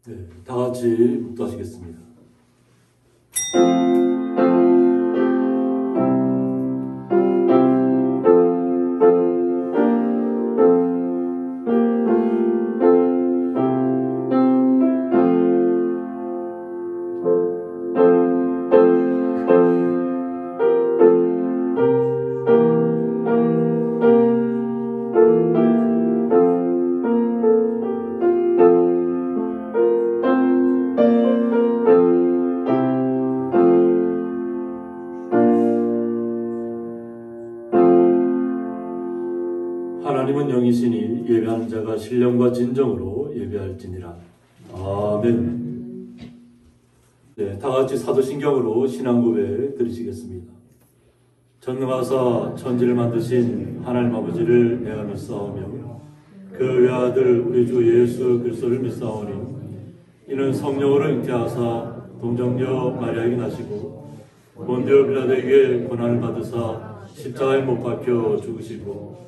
네, 다 같이 묵도하시겠습니다. 하나님은 영이시니 예배하는 자가 신령과 진정으로 예배할지니라. 아멘. 네, 다 같이 사도신경으로 신앙 고백 드리시겠습니다. 전능하사 천지를 만드신 하나님 아버지를 내가 믿사오며 그 외아들 우리 주 예수 그리스도를 믿사오니 이는 성령으로 잉태하사 동정녀 마리아에게 나시고 본디오 빌라도에게 고난을 받으사 십자가에 못 박혀 죽으시고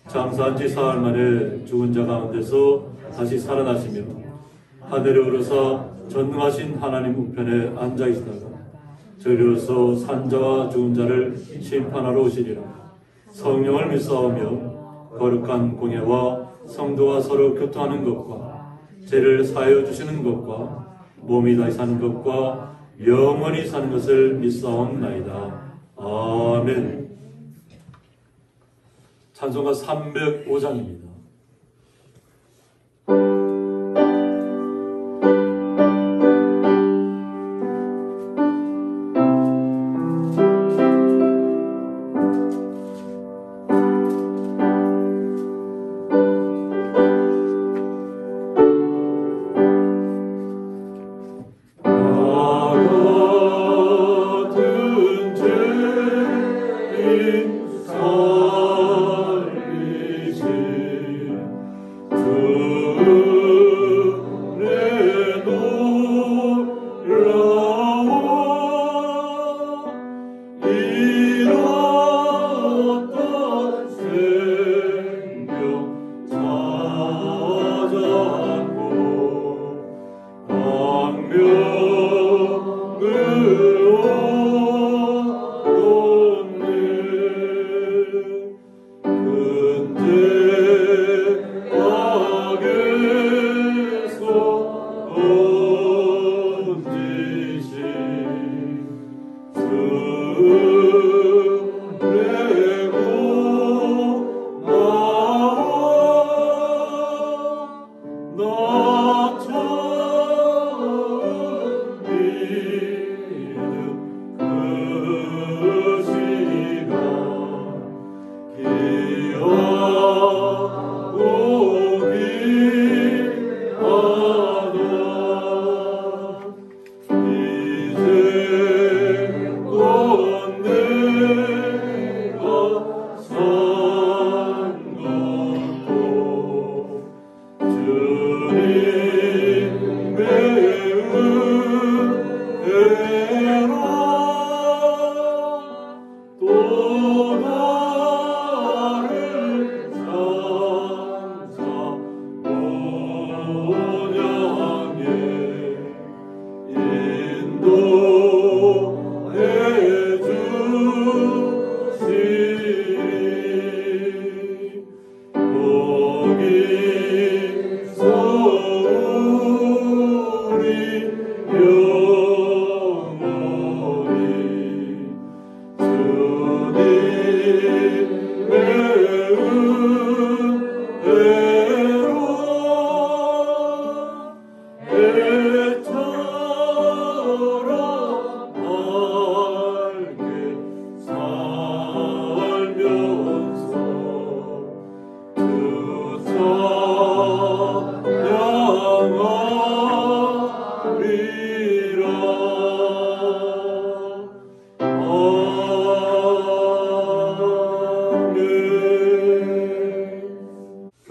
장사한 지 사흘 만에 죽은 자 가운데서 다시 살아나시며 하늘에 오르사 전능하신 하나님 우편에 앉아 계시다가 저리로서 산자와 죽은 자를 심판하러 오시리라. 성령을 믿사오며 거룩한 공예와 성도와 서로 교통하는 것과 죄를 사하여 주시는 것과 몸이 다시 사는 것과 영원히 사는 것을 믿사옵나이다. 아멘. 찬송가 305장입니다.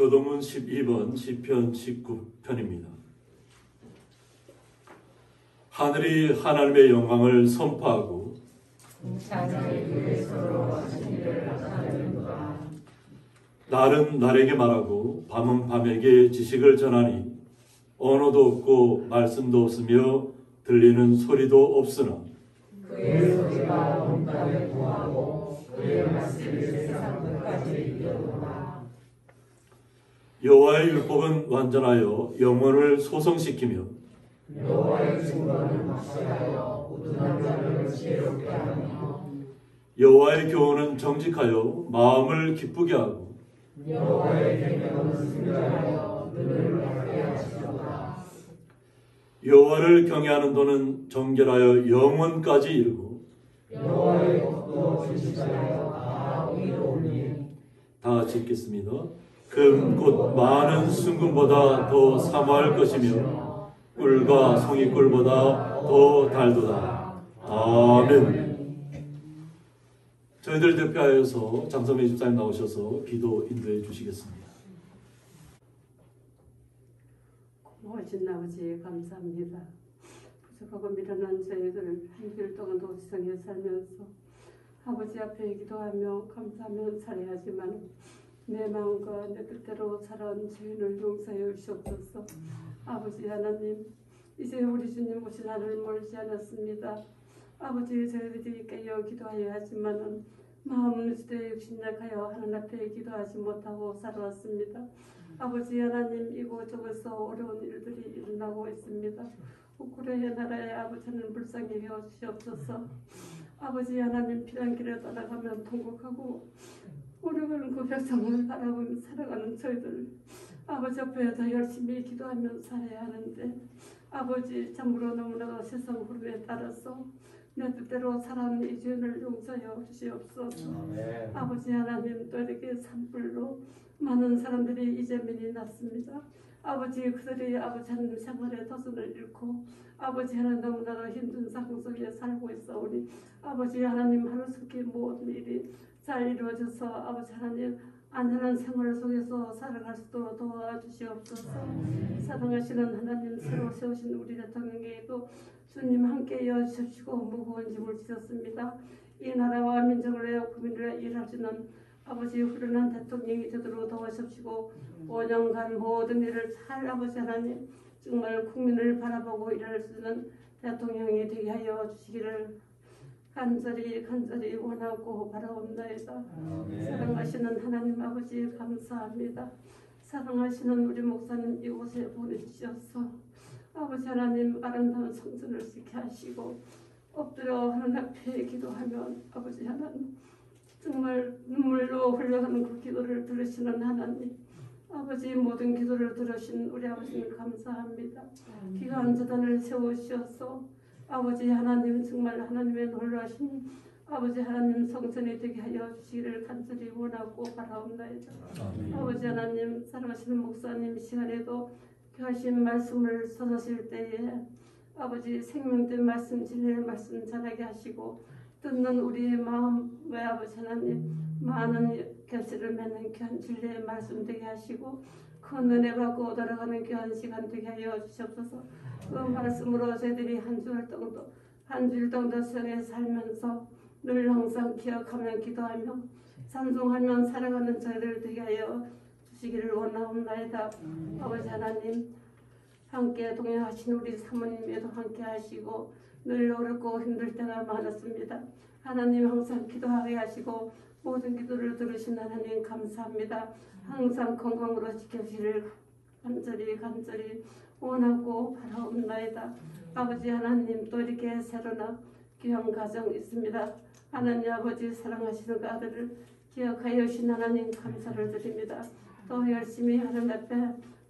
교동문 12번 시편 19편입니다. 하늘이 하나님의 영광을 선포하고 날은 날에게 말하고 밤은 밤에게 지식을 전하니 언어도 없고 말씀도 없으며 들리는 소리도 없으나 그의 소리가 온 땅에 통하고 그의 말씀이 세상 끝까지 이르노라. 여호와의 율법은 완전하여 영혼을 소성시키며 여호와의 증거는 확실하여 우둔한 자를 지혜롭게 하며 여호와의 교훈은 정직하여 마음을 기쁘게 하고 여호와의 계명은 순결하여 눈을 밝게 하시도다. 여호와를 경외하는 도는 정결하여 영원까지 이르고 여호와의 법도 진실하여 다 의로우니. 다 같이 읽겠습니다. 금 곧 많은 순금보다 더 사모할 것이며 꿀과 송이꿀보다 더 달도다. 아멘. 저희들 대표하여서 장성민 집사님 나오셔서 기도 인도해 주시겠습니다. 고마우신 아버지 감사합니다. 부족하고 미련한 저희들 한 주일 동안 도시성에 살면서 아버지 앞에 기도하며 감사하며 살아야지만 내 마음과 내 뜻대로 살아온 죄인을 용서해 주시옵소서. 아버지 하나님, 이제 우리 주님 오신 날을 멀지 않았습니다. 아버지, 저희들이 깨어 기도하여야 하지만은 마음은 시대에 육신약하여 하나님 앞에 기도하지 못하고 살아왔습니다. 아버지 하나님, 이곳저곳에서 어려운 일들이 일어나고 있습니다. 우크라이나 나라의 아버지는 불쌍히 해 주시옵소서. 아버지 하나님, 피난길에 따라가면 통곡하고 어려운 그 백성을 바라보며 살아가는 저희들 아버지 앞에 더 열심히 기도하며 살아야 하는데 아버지, 참으로 너무나도 세상 흐름에 따라서 내 뜻대로 살아온 이 죄를 용서하여 주시옵소서. 아버지 하나님, 또 이렇게 산불로 많은 사람들이 이재민이 났습니다. 아버지, 그들이 아버지 하나님 생활의 도전을 잃고 아버지 하나님 너무나도 힘든 상황 속에 살고 있사오니 아버지 하나님, 하루속히 모든 일이 잘 이루어져서 아버지 하나님 안전한 생활 속에서 살아갈 수 있도록 도와주시옵소서. 사랑하시는 하나님, 새로 세우신 우리 대통령에게도 주님 함께여 주시고 무거운 짐을 지셨습니다. 이 나라와 민족을 위하여 국민을 일하시는 아버지 훌륭한 대통령이 되도록 도와주시고 5년간 모든 일을 잘 아버지 하나님 정말 국민을 바라보고 일할 수 있는 대통령이 되게 하여 주시기를 간절히 원하고 바라옵나이다. 사랑하시는 하나님 아버지 감사합니다. 사랑하시는 우리 목사님 이곳에 보내주셔서 아버지 하나님 아름다운 성전을 지켜 하시고 엎드려 하나님 앞에 기도하면 아버지 하나님 정말 눈물로 흘려가는 그 기도를 들으시는 하나님, 아버지 모든 기도를 들으신 우리 아버지님 감사합니다. 귀한 재단을 세우셔서 아버지 하나님 정말 하나님의 놀라신 아버지 하나님 성전이 되게 하여 주시기를 간절히 원하고 바라옵나이다. 아버지 하나님, 사랑하시는 목사님 시간에도 귀하신 말씀을 전하실 때에 아버지 생명된 말씀, 진리의 말씀 전하게 하시고 듣는 우리의 마음에 아버지 하나님 많은 결실을 맺는 귀한 진리의 말씀 되게 하시고 큰 은혜 받고 돌아가는 귀한 시간 되게 하여 주시옵소서. 그 말씀으로 저희들이 한 주일 동안 세상에 살면서 늘 항상 기억하며 기도하며 찬송하며 살아가는 저희들 되게 하여 주시기를 원하옵나이다. 아버지 하나님, 함께 동행하신 우리 사모님에도 함께 하시고 늘 어렵고 힘들 때가 많았습니다. 하나님 항상 기도하게 하시고 모든 기도를 들으신 하나님 감사합니다. 항상 건강으로 지켜주시기를 간절히 원하고 바라옵나이다. 아버지 하나님, 또 이렇게 새로나 귀한 가정 있습니다. 하나님 아버지, 사랑하시는 그 아들을 기억하여 주신 하나님 감사를 드립니다. 또 열심히 하나님 앞에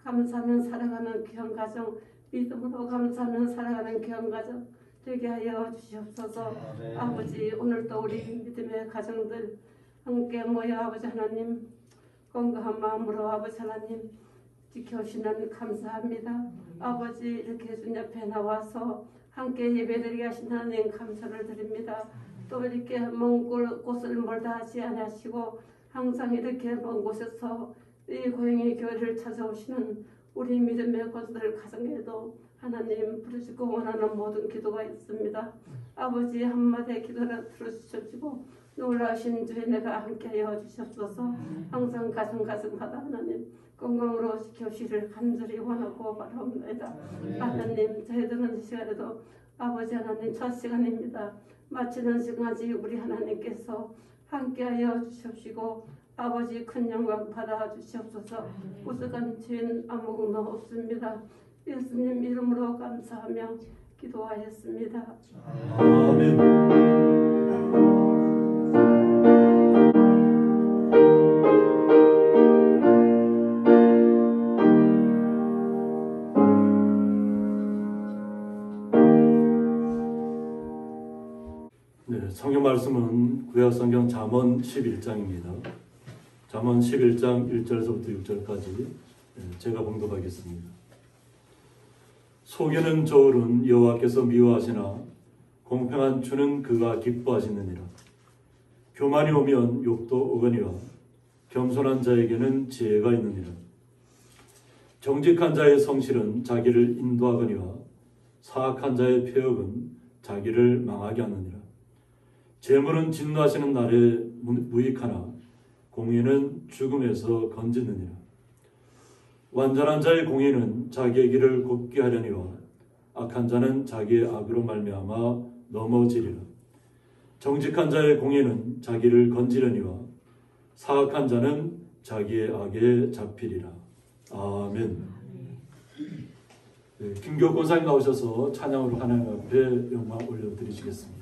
감사하며 살아가는 귀한 가정, 믿음으로 감사하며 살아가는 귀한 가정 되게 하여 주시옵소서. 아버지, 오늘도 우리 믿음의 가정들 함께 모여 아버지 하나님 건강한 마음으로 아버지 하나님 지켜주시는 감사합니다. 아버지, 이렇게 주님 옆에 나와서 함께 예배드리게 하신 하나님 감사를 드립니다. 또 이렇게 먼 곳을 멀다 하지 않으시고 항상 이렇게 먼 곳에서 이 고향의 교회를 찾아오시는 우리 믿음의 것들 가정에도 하나님 부르시고 원하는 모든 기도가 있습니다. 아버지, 한마디 기도를 들어주시고 놀라신 주의 내가 함께하여 주시옵소서. 항상 가정마다 하나님 건강으로 지켜주시를 간절히 원하고 바라옵니다. 하나님, 저희들은 이 시간에도 아버지 하나님 첫 시간입니다. 마치는 시간까지 우리 하나님께서 함께하여 주시옵시고 아버지 큰 영광 받아 주시옵소서. 우스간 죄는 아무것도 없습니다. 예수님 이름으로 감사하며 기도하였습니다. 아멘. 네, 성경 말씀은 구약성경 잠언 11장입니다. 잠언 11장 1절에서부터 6절까지 제가 봉독하겠습니다. 속이는 저울은 여호와께서 미워하시나 공평한 주는 그가 기뻐하시느니라. 교만이 오면 욕도 오거니와 겸손한 자에게는 지혜가 있느니라. 정직한 자의 성실은 자기를 인도하거니와 사악한 자의 폐역은 자기를 망하게 하느니라. 재물은 진노하시는 날에 무익하나 공의는 죽음에서 건지느니라. 완전한 자의 공의는 자기의 길을 곱게 하려니와 악한 자는 자기의 악으로 말미암아 넘어지리라. 정직한 자의 공의는 자기를 건지려니와 사악한 자는 자기의 악에 잡히리라. 아멘. 네, 김교 권사님 나오셔서 찬양으로 하나님 앞에 영광 올려드리시겠습니다.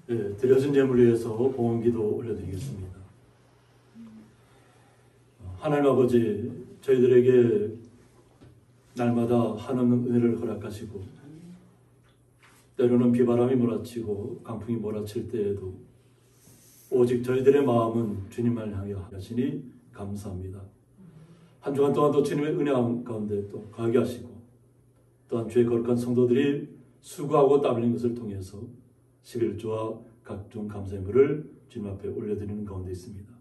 네, 드려진 예물 위해서 봉헌기도 올려드리겠습니다. 하나님 아버지, 저희들에게 날마다 한없는 은혜를 허락하시고 때로는 비바람이 몰아치고 강풍이 몰아칠 때에도 오직 저희들의 마음은 주님을 향해 하시니 감사합니다. 한 주간 동안도 주님의 은혜 가운데 또 거하게 하시고 또한 주의 거룩한 성도들이 수고하고 땀 흘린 것을 통해서 11조와 각종 감사의물을 주님 앞에 올려드리는 가운데 있습니다.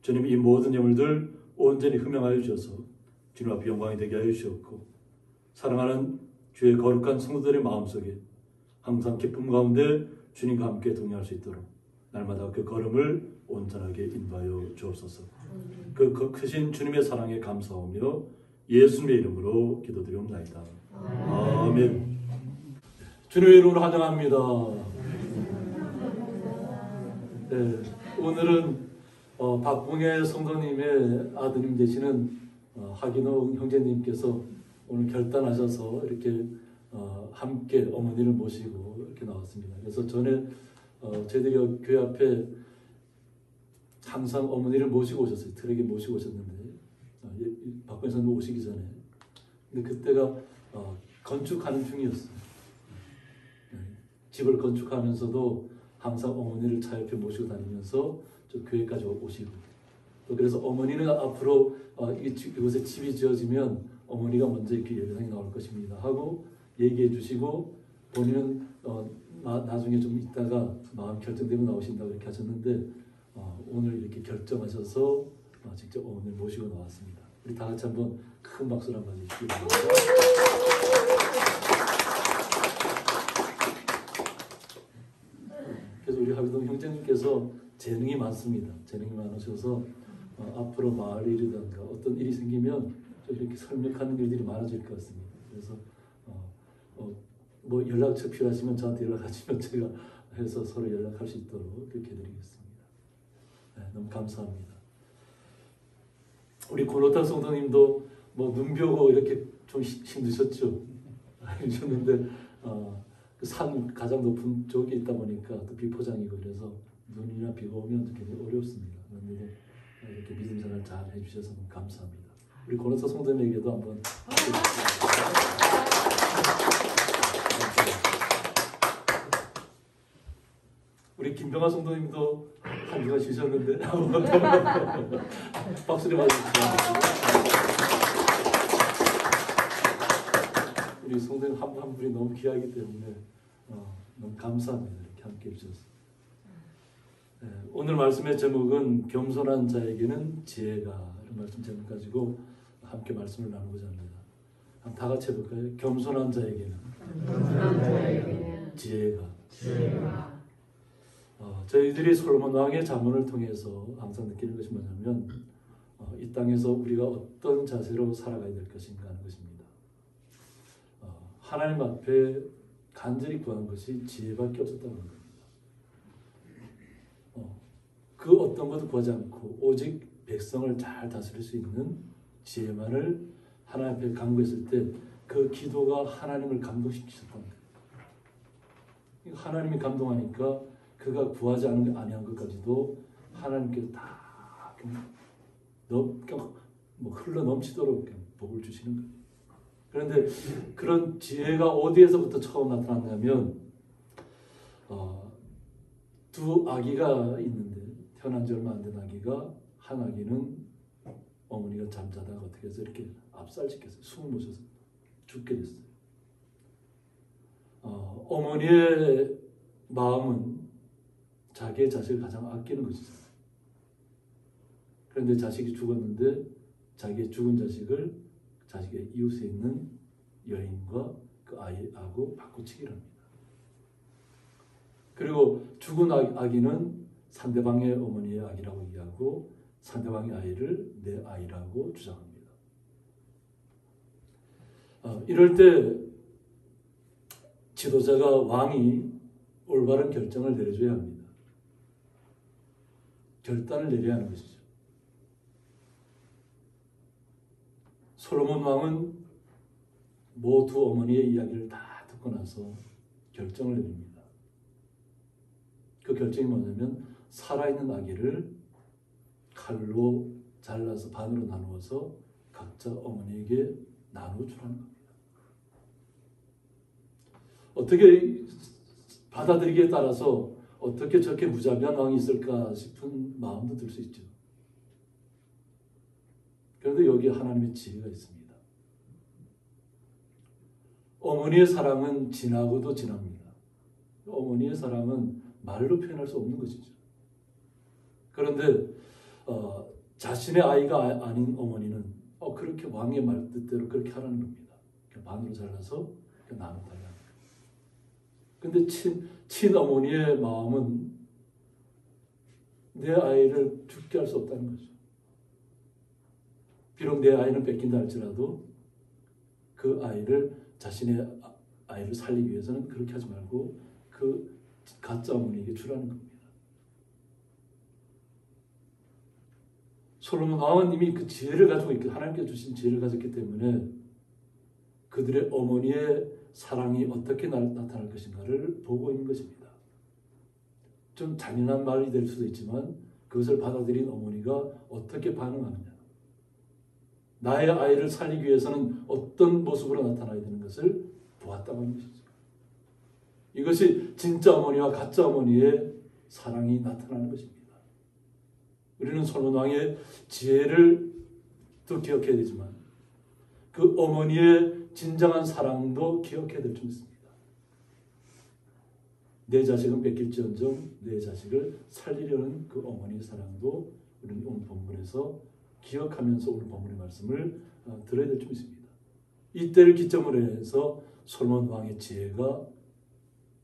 주님 이 모든 예물들 온전히 흠양하여 주셔서 주님 앞에 영광이 되게 하여 주셨고 사랑하는 주의 거룩한 성도들의 마음속에 항상 기쁨 가운데 주님과 함께 동행할 수 있도록 날마다 그 걸음을 온전하게 인도하여 주옵소서. 그 크신 주님의 사랑에 감사하며 예수님의 이름으로 기도드리옵나이다. 아멘. 주님의 이름으로 환영합니다. 네, 오늘은 박봉혜 성도님의 아드님 되시는 하기노 형제님께서 오늘 결단하셔서 이렇게 함께 어머니를 모시고 이렇게 나왔습니다. 그래서 전에 저희들이 교회 앞에 항상 어머니를 모시고 오셨어요. 트랙에 모시고 오셨는데 박봉혜 선생님 오시기 전에. 근데 그때가 건축하는 중이었어요. 집을 건축하면서도 항상 어머니를 차 옆에 모시고 다니면서 저 교회까지 오시고 또 그래서 어머니는 앞으로 이곳에 집이 지어지면 어머니가 먼저 이렇게 예배당에 나올 것입니다 하고 얘기해 주시고 본인은 나중에 좀 있다가 마음 결정되면 나오신다고 이렇게 하셨는데 오늘 이렇게 결정하셔서 직접 어머니를 모시고 나왔습니다. 우리 다 같이 한번 큰 박수를 한번 해주시기 바랍니다. 그래서 우리 하기동 형제님께서 재능이 많습니다. 재능이 많으셔서 앞으로 마을 일이든가 어떤 일이 생기면 이렇게 설명하는 일들이 많아질 것 같습니다. 그래서 뭐 연락처 필요하시면 저한테 연락하시면 제가 해서 서로 연락할 수 있도록 그렇게 해드리겠습니다. 네, 너무 감사합니다. 우리 고노타 성도님도 뭐 눈벼고 이렇게 좀 힘드셨죠? 힘드셨는데 그 산 가장 높은 쪽에 있다 보니까 또 비포장이고 그래서 눈이나 비가 오면 굉장히 어렵습니다. 그런데 이렇게 믿음 생활 잘 해주셔서 너무 감사합니다. 우리 고노타 성도님에게도 한번 우리 김병아 성도님도 한 주간 쉬셨는데 박수를 맞으시죠. 우리 성도님 한 분이 너무 귀하기 때문에 너무 감사합니다. 이렇게 함께 해주셔서. 네, 오늘 말씀의 제목은 겸손한 자에게는 지혜가 이런 말씀 제목 가지고 함께 말씀을 나누고자 합니다. 다 같이 해볼까요? 겸손한 자에게는 지혜가. 저희들이 솔로몬 왕의 자문을 통해서 항상 느끼는 것이 뭐냐면 이 땅에서 우리가 어떤 자세로 살아가야 될 것인가 하는 것입니다. 하나님 앞에 간절히 구한 것이 지혜밖에 없었다는 겁니다. 그 어떤 것도 구하지 않고 오직 백성을 잘 다스릴 수 있는 지혜만을 하나님 앞에 간구했을 때 그 기도가 하나님을 감동시키셨다는 거예요. 하나님이 감동하니까 그가 구하지 아니한 것까지도 하나님께서 다 흘러 넘치도록 복을 주시는 거예요. 그런데 그런 지혜가 어디에서부터 처음 나타났냐면 두 아기가 있는데 태어난 지 얼마 안 된 아기가 한 아기는 어머니가 잠자다가 어떻게 해서 이렇게 압살시켰어요. 숨을 못 쉬어서 죽게 됐어요. 어머니의 마음은 자기의 자식을 가장 아끼는 것이잖아요. 그런데 자식이 죽었는데 자기의 죽은 자식을 자식의 이웃에 있는 여인과 그 아이하고 바꾸치기를 합니다. 그리고 죽은 아기는 상대방의 어머니의 아기라고 얘기하고 상대방의 아이를 내 아이라고 주장합니다. 이럴 때 지도자가 왕이 올바른 결정을 내려줘야 합니다. 결단을 내려야 하는 것이죠. 솔로몬 왕은 모두 어머니의 이야기를 다 듣고 나서 결정을 내립니다. 그 결정이 뭐냐면 살아있는 아기를 칼로 잘라서 반으로 나누어서 각자 어머니에게 나누어 주라는 겁니다. 어떻게 받아들이기에 따라서 어떻게 저렇게 무자비한 왕이 있을까 싶은 마음도 들 수 있죠. 그런데 여기 하나님의 지혜가 있습니다. 어머니의 사랑은 진하고도 진합니다. 어머니의 사랑은 말로 표현할 수 없는 것이죠. 그런데 자신의 아이가 아닌 어머니는 그렇게 왕의 말 뜻대로 그렇게 하라는 겁니다. 반으로 잘라서 나눠달라는 거예요. 근데 친어머니의 마음은 내 아이를 죽게 할 수 없다는 거죠. 비록 내 아이는 뺏긴다 할지라도 그 아이를 자신의 아이를 살리기 위해서는 그렇게 하지 말고 그 가짜 어머니에게 주라는 겁니다. 솔로몬 왕은 이미 그 지혜를 가지고 있고 하나님께 주신 지혜를 가졌기 때문에 그들의 어머니의 사랑이 어떻게 나타날 것인가를 보고 있는 것입니다. 좀 잔인한 말이 될 수도 있지만 그것을 받아들인 어머니가 어떻게 반응하느냐. 나의 아이를 살리기 위해서는 어떤 모습으로 나타나야 되는 것을 보았다고 하는 것이죠. 이것이 진짜 어머니와 가짜 어머니의 사랑이 나타나는 것입니다. 우리는 솔로몬 왕의 지혜를 또 기억해야 되지만 그 어머니의 진정한 사랑도 기억해야 될 줄 믿습니다. 내 자식은 뺏길지언정 내 자식을 살리려는 그 어머니의 사랑도 우리는 오늘 본문에서 기억하면서 오늘 본문의 말씀을 들어야 될 줄 믿습니다. 이때를 기점으로 해서 솔로몬 왕의 지혜가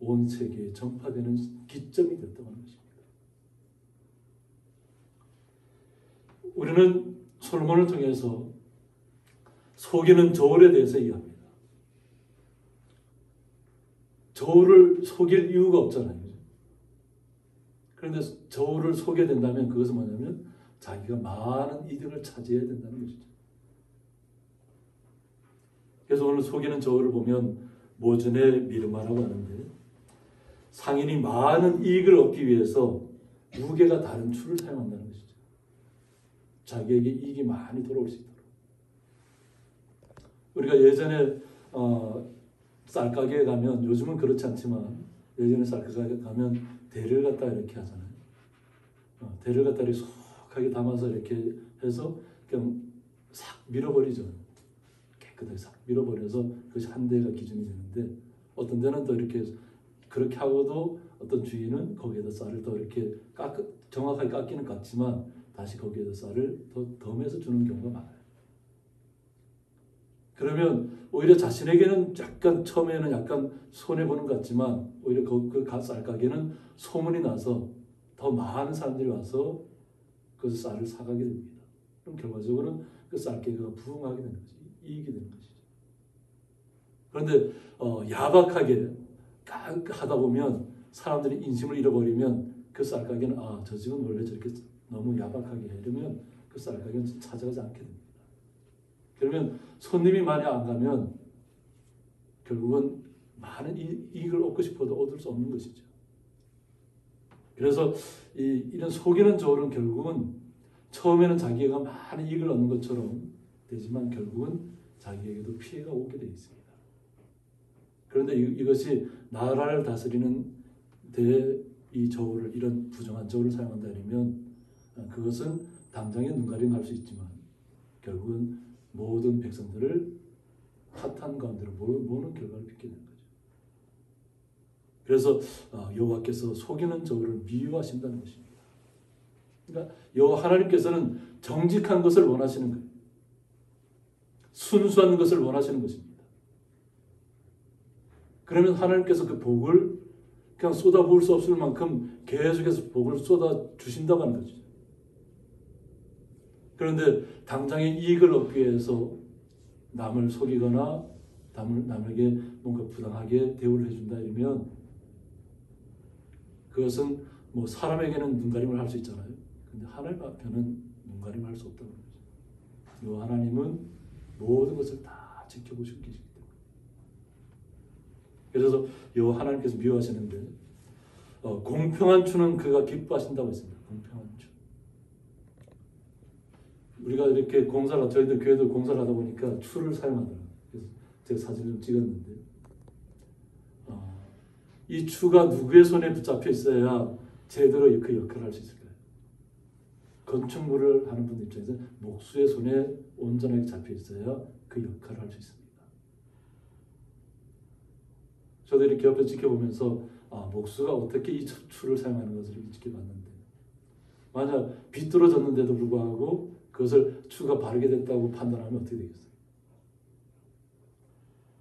온 세계에 전파되는 기점이 됐다고 하는 것입니다. 우리는 솔로몬을 통해서 속이는 저울에 대해서 이해합니다. 저울을 속일 이유가 없잖아요. 그런데 저울을 속여야 된다면 그것은 뭐냐면 자기가 많은 이득을 차지해야 된다는 것이죠. 그래서 오늘 속이는 저울을 보면 모전의 미르마라고 하는데 상인이 많은 이익을 얻기 위해서 무게가 다른 줄을 사용한다는 것이죠. 자기에게 이익이 많이 돌아올 수 있도록. 우리가 예전에 쌀가게에 가면 요즘은 그렇지 않지만 예전에 쌀가게에 가면 대를 갖다 이렇게 하잖아요. 대를 갖다 이렇게 속하게 담아서 이렇게 해서 그냥 싹 밀어버리죠. 깨끗하게 싹 밀어버려서 그것이 한 대가 기준이 되는데 어떤 데는 또 이렇게 그렇게 하고도 어떤 주인은 거기에다 쌀을 더 이렇게 정확하게 깎기는 같지만 다시 거기에다 쌀을 더 덤해서 주는 경우가 많아요. 그러면 오히려 자신에게는 약간 처음에는 약간 손해보는 것 같지만 오히려 그 쌀가게는 소문이 나서 더 많은 사람들이 와서 그 쌀을 사가게 됩니다. 그럼 결과적으로는 그 쌀가게가 부흥하게 되는 거죠. 이익이 되는 것이죠. 그런데 야박하게 하다 보면 사람들이 인심을 잃어버리면 그 쌀가게는 저 집은 원래 저렇게 너무 야박하게 해. 이러면 그 쌀가게는 찾아가지 않게 됩니다. 그러면 손님이 많이 안 가면 결국은 많은 이익을 얻고 싶어도 얻을 수 없는 것이죠. 그래서 이런 속이는 저울은 결국은 처음에는 자기가 많은 이익을 얻는 것처럼 되지만 결국은 자기에게도 피해가 오게 되어 있습니다. 그런데 이것이 나라를 다스리는 데 이 저울을 이런 부정한 저울을 사용한다 이러면 그것은 당장에 눈가림할 수 있지만 결국은 모든 백성들을 탓한 가운데로 모는 결과를 빚게 되는 거죠. 그래서 여호와께서 속이는 저울을 미워하신다는 것입니다. 그러니까 여호와 하나님께서는 정직한 것을 원하시는 거예요. 순수한 것을 원하시는 것입니다. 그러면 하나님께서 그 복을 그냥 쏟아부을 수 없을 만큼 계속해서 복을 쏟아 주신다고 하는 거죠. 그런데 당장의 이익을 얻기 위해서 남을 속이거나 남에게 뭔가 부당하게 대우를 해준다 이러면 그것은 뭐 사람에게는 눈가림을 할 수 있잖아요. 근데 하나님 앞에는 눈가림을 할 수 없다는 거죠. 요 하나님은 모든 것을 다 지켜보시고 계시기 때문에. 그래서 요 하나님께서 미워하시는데 공평한 추는 그가 기뻐하신다고 했습니다. 공평한 추. 우리가 이렇게 공사를, 저희들 교회도 공사를 하다 보니까 추를 사용하더라고요. 그래서 제가 사진을 좀 찍었는데, 이 추가 누구의 손에 붙잡혀 있어야 제대로 그 역할을 할 수 있을까요? 건축물을 하는 분들 입장에서 목수의 손에 온전하게 잡혀 있어야 그 역할을 할 수 있습니다. 저도 이렇게 옆에 지켜보면서 목수가 어떻게 이 추를 사용하는 것을 이렇게 지켜봤는데, 만약 비뚤어졌는데도 불구하고 그것을 추가 바르게 됐다고 판단하면 어떻게 되겠어요?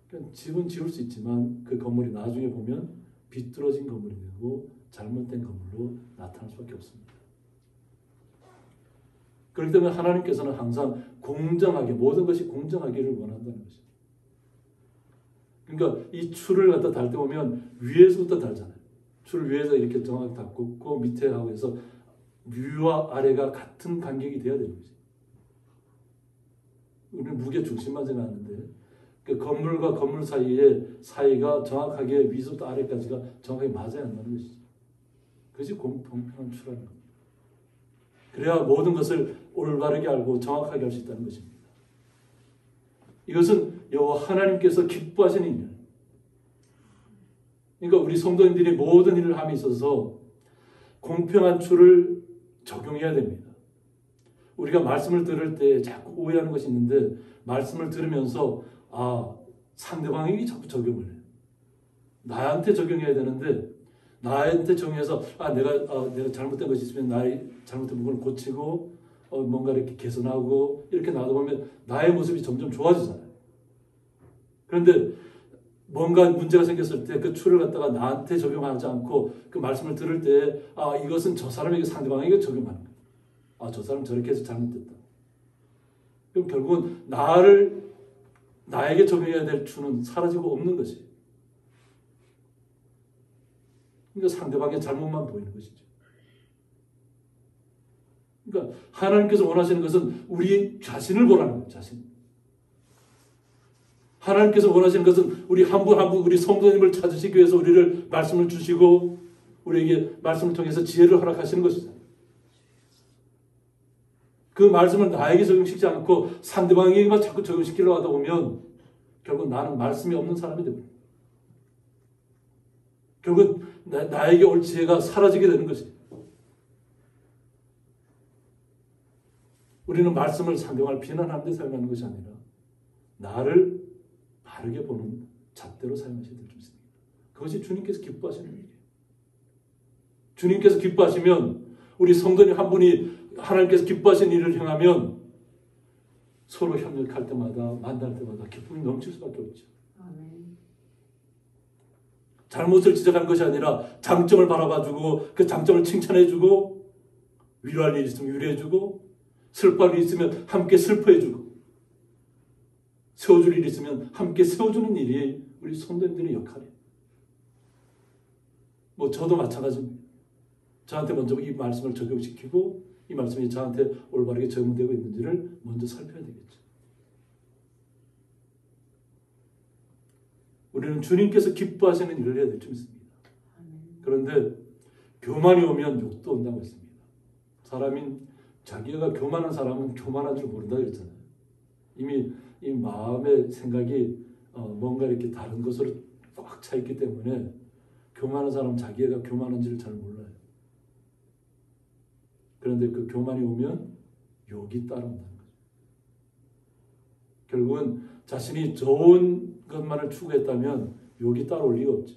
그러니까 집은 지을 수 있지만 그 건물이 나중에 보면 비뚤어진 건물이 되고 잘못된 건물로 나타날 수밖에 없습니다. 그렇기 때문에 하나님께서는 항상 공정하게, 모든 것이 공정하기를 원한다는 것입니다. 그러니까 이 추를 갖다 달 때 보면 위에서부터 달잖아요. 추를 위에서 이렇게 정확히 다 꽂고 밑에 하고 해서 위와 아래가 같은 간격이 돼야 되는 거죠. 우리는 무게 중심만 생각하는데 그 건물과 건물 사이가 정확하게 위에서부터 아래까지가 정확하게 맞아야 한다는 것이죠. 그것이 공평한 추라는 겁니다. 그래야 모든 것을 올바르게 알고 정확하게 할 수 있다는 것입니다. 이것은 여호와 하나님께서 기뻐하시는 일이에요. 그러니까 우리 성도님들이 모든 일을 함에 있어서 공평한 추를 적용해야 됩니다. 우리가 말씀을 들을 때 자꾸 오해하는 것이 있는데, 말씀을 들으면서 상대방에게 자꾸 적용을 해요. 나한테 적용해야 되는데 나한테 적용해서 내가 잘못된 것이 있으면 나의 잘못된 부분을 고치고 뭔가 이렇게 개선하고 이렇게 나다 보면 나의 모습이 점점 좋아지잖아요. 그런데 뭔가 문제가 생겼을 때 그 추를 갖다가 나한테 적용하지 않고 그 말씀을 들을 때 이것은 저 사람에게, 상대방에게 적용하는 거예요. 저 사람 저렇게 해서 잘못됐다. 그럼 결국은 나에게 적용해야 될 추는 사라지고 없는 것이에요. 그러니까 상대방의 잘못만 보이는 것이죠. 그러니까 하나님께서 원하시는 것은 우리 자신을 보라는 거예요. 자신. 하나님께서 원하시는 것은 우리 한 분 한 분, 우리 성도님을 찾으시기 위해서 우리를 말씀을 주시고 우리에게 말씀을 통해서 지혜를 허락하시는 것이잖아요. 그 말씀을 나에게 적용시키지 않고 상대방에게만 자꾸 적용시키려고 하다 보면 결국 나는 말씀이 없는 사람이 됩니다. 결국 나에게 올 지혜가 사라지게 되는 것이에요. 우리는 말씀을 상대방을 비난하는 데 사용하는 것이 아니라 나를 바르게 보는 잣대로 사용하셔야 될 줄 믿습니다. 그것이 주님께서 기뻐하시는 일이에요. 주님께서 기뻐하시면, 우리 성도님 한 분이 하나님께서 기뻐하시는 일을 행하면 서로 협력할 때마다, 만날 때마다 기쁨이 넘칠 수밖에 없죠. 아멘. 잘못을 지적하는 것이 아니라 장점을 바라봐주고 그 장점을 칭찬해주고, 위로할 일이 있으면 위로해주고, 슬퍼할 일이 있으면 함께 슬퍼해주고, 세워줄 일이 있으면 함께 세워주는 일이 우리 성도님들의 역할이에요. 저도 마찬가지입니다. 저한테 먼저 이 말씀을 적용시키고 이 말씀이 저한테 올바르게 적용되고 있는지를 먼저 살펴야 되겠죠. 우리는 주님께서 기뻐하시는 일을 해야 될 줄 믿습니다. 그런데 교만이 오면 욕도 온다고 했습니다. 자기가 교만한 사람은 교만한 줄 모른다 그랬잖아요. 이미 이 마음의 생각이 뭔가 이렇게 다른 것으로 꽉 차 있기 때문에 교만한 사람은 자기가 교만한지를 잘 몰라요. 그런데 그 교만이 오면 욕이 따라온다는 거죠. 결국은 자신이 좋은 것만을 추구했다면 욕이 따라올 리가 없죠.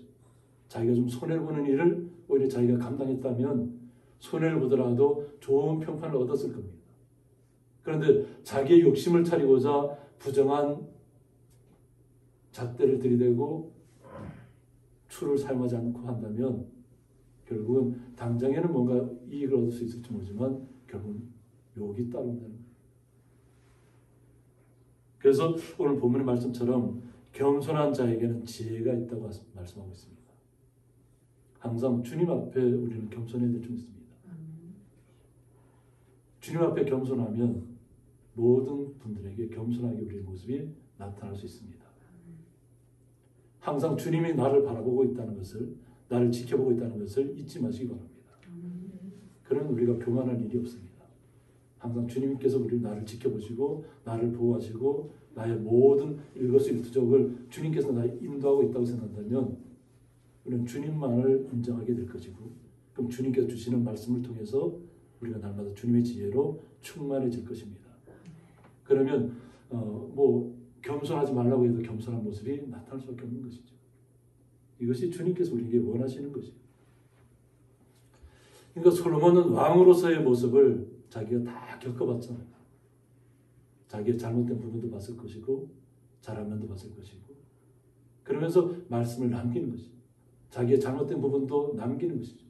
자기가 좀 손해를 보는 일을 오히려 자기가 감당했다면 손해를 보더라도 좋은 평판을 얻었을 겁니다. 그런데 자기의 욕심을 차리고자 부정한 잣대를 들이대고 추를 사용하지 않고 한다면 결국은 당장에는 뭔가 이익을 얻을 수 있을지 모르지만 결국은 욕이 따른다는 거예요. 그래서 오늘 본문의 말씀처럼 겸손한 자에게는 지혜가 있다고 말씀하고 있습니다. 항상 주님 앞에 우리는 겸손해야 될 줄 믿습니다. 주님 앞에 겸손하면 모든 분들에게 겸손하게 우리의 모습이 나타날 수 있습니다. 항상 주님이 나를 바라보고 있다는 것을, 나를 지켜보고 있다는 것을 잊지 마시기 바랍니다. 그러면 우리가 교만할 일이 없습니다. 항상 주님께서 나를 지켜보시고 나를 보호하시고 나의 모든 일거수일투족을 주님께서 나를 인도하고 있다고 생각한다면 우리는 주님만을 인정하게 될 것이고, 그럼 주님께서 주시는 말씀을 통해서 우리가 날마다 주님의 지혜로 충만해질 것입니다. 그러면 겸손하지 말라고 해도 겸손한 모습이 나타날 수밖에 없는 것이죠. 이것이 주님께서 우리에게 원하시는 것이에요. 그러니까 솔로몬은 왕으로서의 모습을 자기가 다 겪어봤잖아요. 자기의 잘못된 부분도 봤을 것이고 잘한 면도 봤을 것이고, 그러면서 말씀을 남기는 것이죠. 자기의 잘못된 부분도 남기는 것이죠.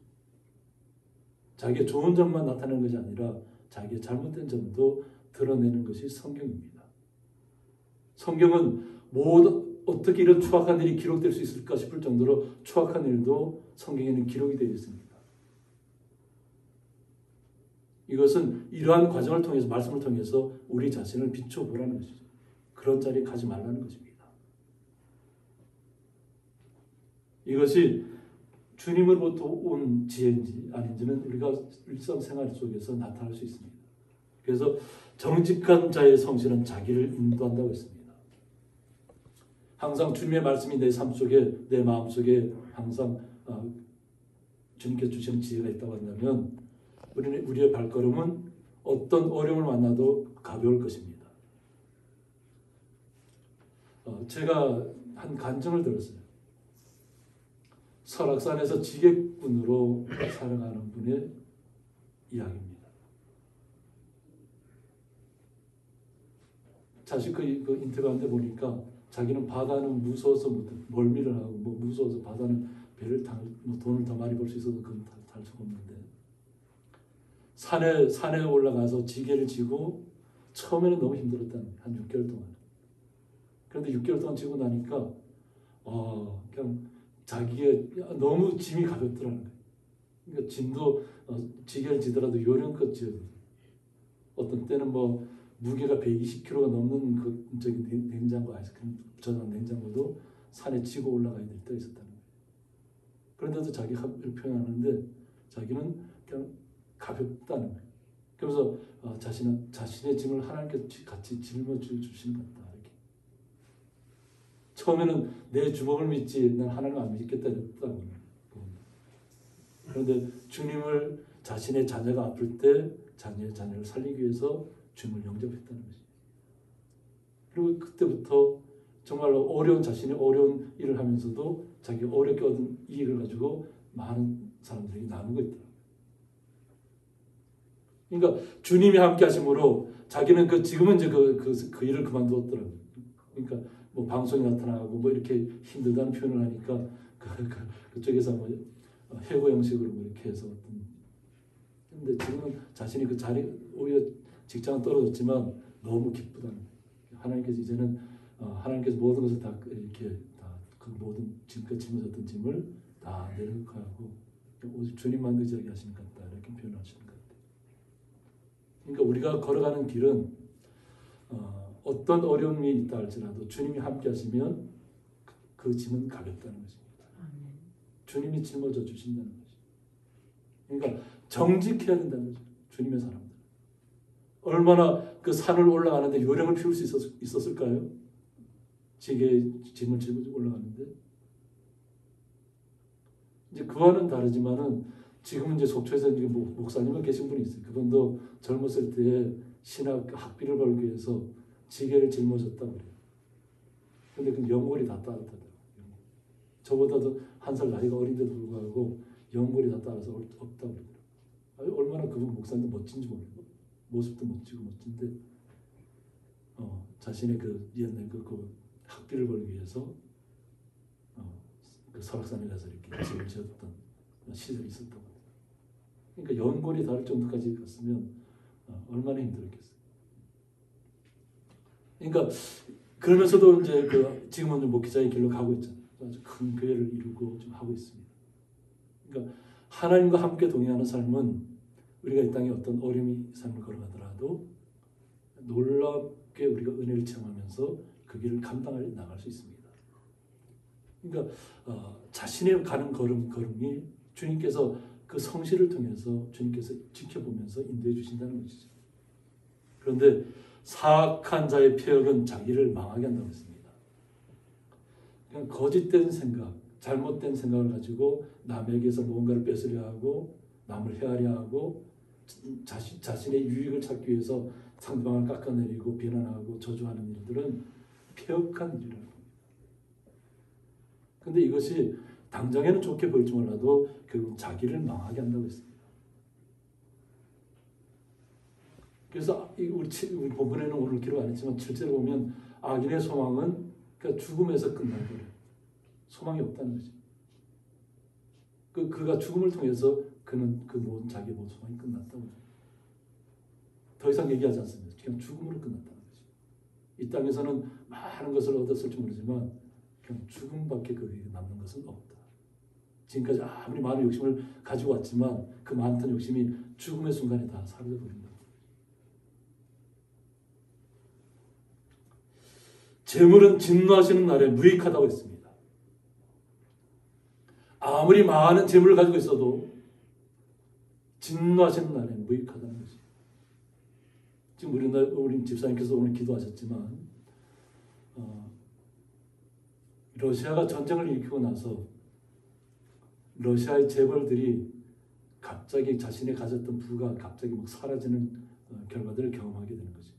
자기의 좋은 점만 나타내는 것이 아니라 자기의 잘못된 점도 드러내는 것이 성경입니다. 성경은 어떻게 이런 추악한 일이 기록될 수 있을까 싶을 정도로 추악한 일도 성경에는 기록이 되어 있습니다. 이것은 이러한 과정을 통해서, 말씀을 통해서 우리 자신을 비춰보라는 것이죠. 그런 자리에 가지 말라는 것입니다. 이것이 주님으로부터 온 지혜인지 아닌지는 우리가 일상생활 속에서 나타날 수 있습니다. 그래서 정직한 자의 성실은 자기를 인도한다고 했습니다. 항상 주님의 말씀이 내 삶 속에, 내 마음 속에 항상 주님께서 주시는 지혜가 있다고 한다면 우리의 발걸음은 어떤 어려움을 만나도 가벼울 것입니다. 제가 한 간증을 들었어요. 설악산에서 지객꾼으로 살아가는 분의 이야기입니다. 자식 그 인터뷰하는데 보니까 자기는 바다는 무서워서 멀미를 하고 무서워서 바다는 배를 돈을 더 많이 벌 수 있어도 그건 탈 수가 없는데, 산에 올라가서 지게를 지고 처음에는 너무 힘들었다는 거예요. 한 6개월 동안. 그런데 6개월 동안 지고 나니까 그냥 자기가 너무 짐이 가볍더라는 거예요. 그러니까 짐도 지게를 지더라도 요령껏 지어도, 어떤 때는 무게가 120kg가 넘는 냉장고, 아이스크림 저장 냉장고도 산에 지고 올라가야 될 때가 있었다는 거예요. 그런데도 자기가 표현하는데 자기는 그냥 가볍다는 거예요. 그래서 자신의 짐을 하나님께서 같이 짊어주시는 것 같다. 이렇게. 처음에는 내 주먹을 믿지 난 하나님 안 믿겠다 이랬다는 거예요. 그런데 주님을, 자신의 자녀가 아플 때 자녀를 살리기 위해서 주님을 영접했다는 것이죠. 그리고 그때부터 정말로 자신이 어려운 일을 하면서도 자기가 어렵게 얻은 이익을 가지고 많은 사람들에게 나누고 있더라고요. 그러니까 주님이 함께 하심으로 자기는 지금은 이제 그 일을 그만두었더라고요. 그러니까 방송에 나타나고 이렇게 힘들다는 표현을 하니까 그쪽에서 해고 형식으로 이렇게 해서 근데 지금은 자신이 그 자리, 오히려 직장은 떨어졌지만 너무 기쁘다는 거예요. 하나님께서 이제는 하나님께서 모든 것을 다 이렇게 그 모든 지금까지 짊어졌던 짐을 다 내려놓고 하고 오직 주님만 의지하게 하시는 것 같다, 이렇게 표현하시는 것 같아요. 그러니까 우리가 걸어가는 길은 어떤 어려움이 있다 할지라도 주님이 함께 하시면 그 짐은 가볍다는 것입니다. 주님이 짊어져 주신다는 것이죠. 그러니까 정직해야 된다는 거죠. 주님의 사람들. 얼마나 그 산을 올라가는데 요령을 피울 수 있었을까요? 지게에 짐을 짊어지고 올라가는데, 이제 그와는 다르지만은 지금은 이제 속초에서 목사님을 계신 분이 있어요. 그분도 젊었을 때 신학 학비를 벌기 위해서 지게를 짊어졌다고 그래요. 근데 그 연골이 다 따뜻하더라고요. 저보다도 한 살 나이가 어린데도 불구하고 연골이 다 따라서 없다고 그러더라고요. 얼마나 그분 목사님도 멋진지 모르고, 모습도 멋지고 멋진데 자신의 옛날 학비를 벌기 위해서 그 설악산에 가서 이렇게 집을 지었던 시절이 있었다고 합니다. 그러니까 연골이 닿을 정도까지 갔으면 얼마나 힘들었겠어요. 그러니까 그러면서도 이제 지금은 목회자의 길로 가고 있잖아요. 아주 큰 교회를 이루고 좀 하고 있습니다. 그러니까 하나님과 함께 동행하는 삶은 우리가 이 땅에 어떤 어려움이 삶을 걸어가더라도 놀랍게 우리가 은혜를 체험하면서 그 길을 감당해 나갈 수 있습니다. 그러니까 자신의 가는 걸음이 주님께서 그 성실을 통해서 주님께서 지켜보면서 인도해 주신다는 것이죠. 그런데 사악한 자의 폐역은 자기를 망하게 한다고 했습니다. 그냥 거짓된 생각, 잘못된 생각을 가지고 남에게서 무언가를 뺏으려 하고 남을 헤아려 하고 자신의 유익을 찾기 위해서 상대방을 깎아내리고 비난하고 저주하는 일들은 폐역한 일이라고 합니다. 그런데 이것이 당장에는 좋게 보일지 몰라도 결국 자기를 망하게 한다고 했습니다. 그래서 우리 본문에는 오늘 기록 안 했지만 실제로 보면 악인의 소망은 그러니까 죽음에서 끝나버려요. 소망이 없다는 거죠. 그가 죽음을 통해서 그는 그 모든 자기 모든 소망이 끝났다고. 더 이상 얘기하지 않습니다. 그냥 죽음으로 끝났다는 거죠. 이 땅에서는 많은 것을 얻었을지 모르지만 그냥 죽음밖에 그에게 남는 것은 없다. 지금까지 아무리 많은 욕심을 가지고 왔지만 그 많던 욕심이 죽음의 순간에 다 사라져버린다. 재물은 진노하시는 날에 무익하다고 했습니다. 아무리 많은 재물을 가지고 있어도 진노하시는 날에 무익하다는 것이. 지금 우리 집사님께서 오늘 기도하셨지만 러시아가 전쟁을 일으키고 나서 러시아의 재벌들이 갑자기 자신이 가졌던 부가 갑자기 막 사라지는 결과들을 경험하게 되는 거지.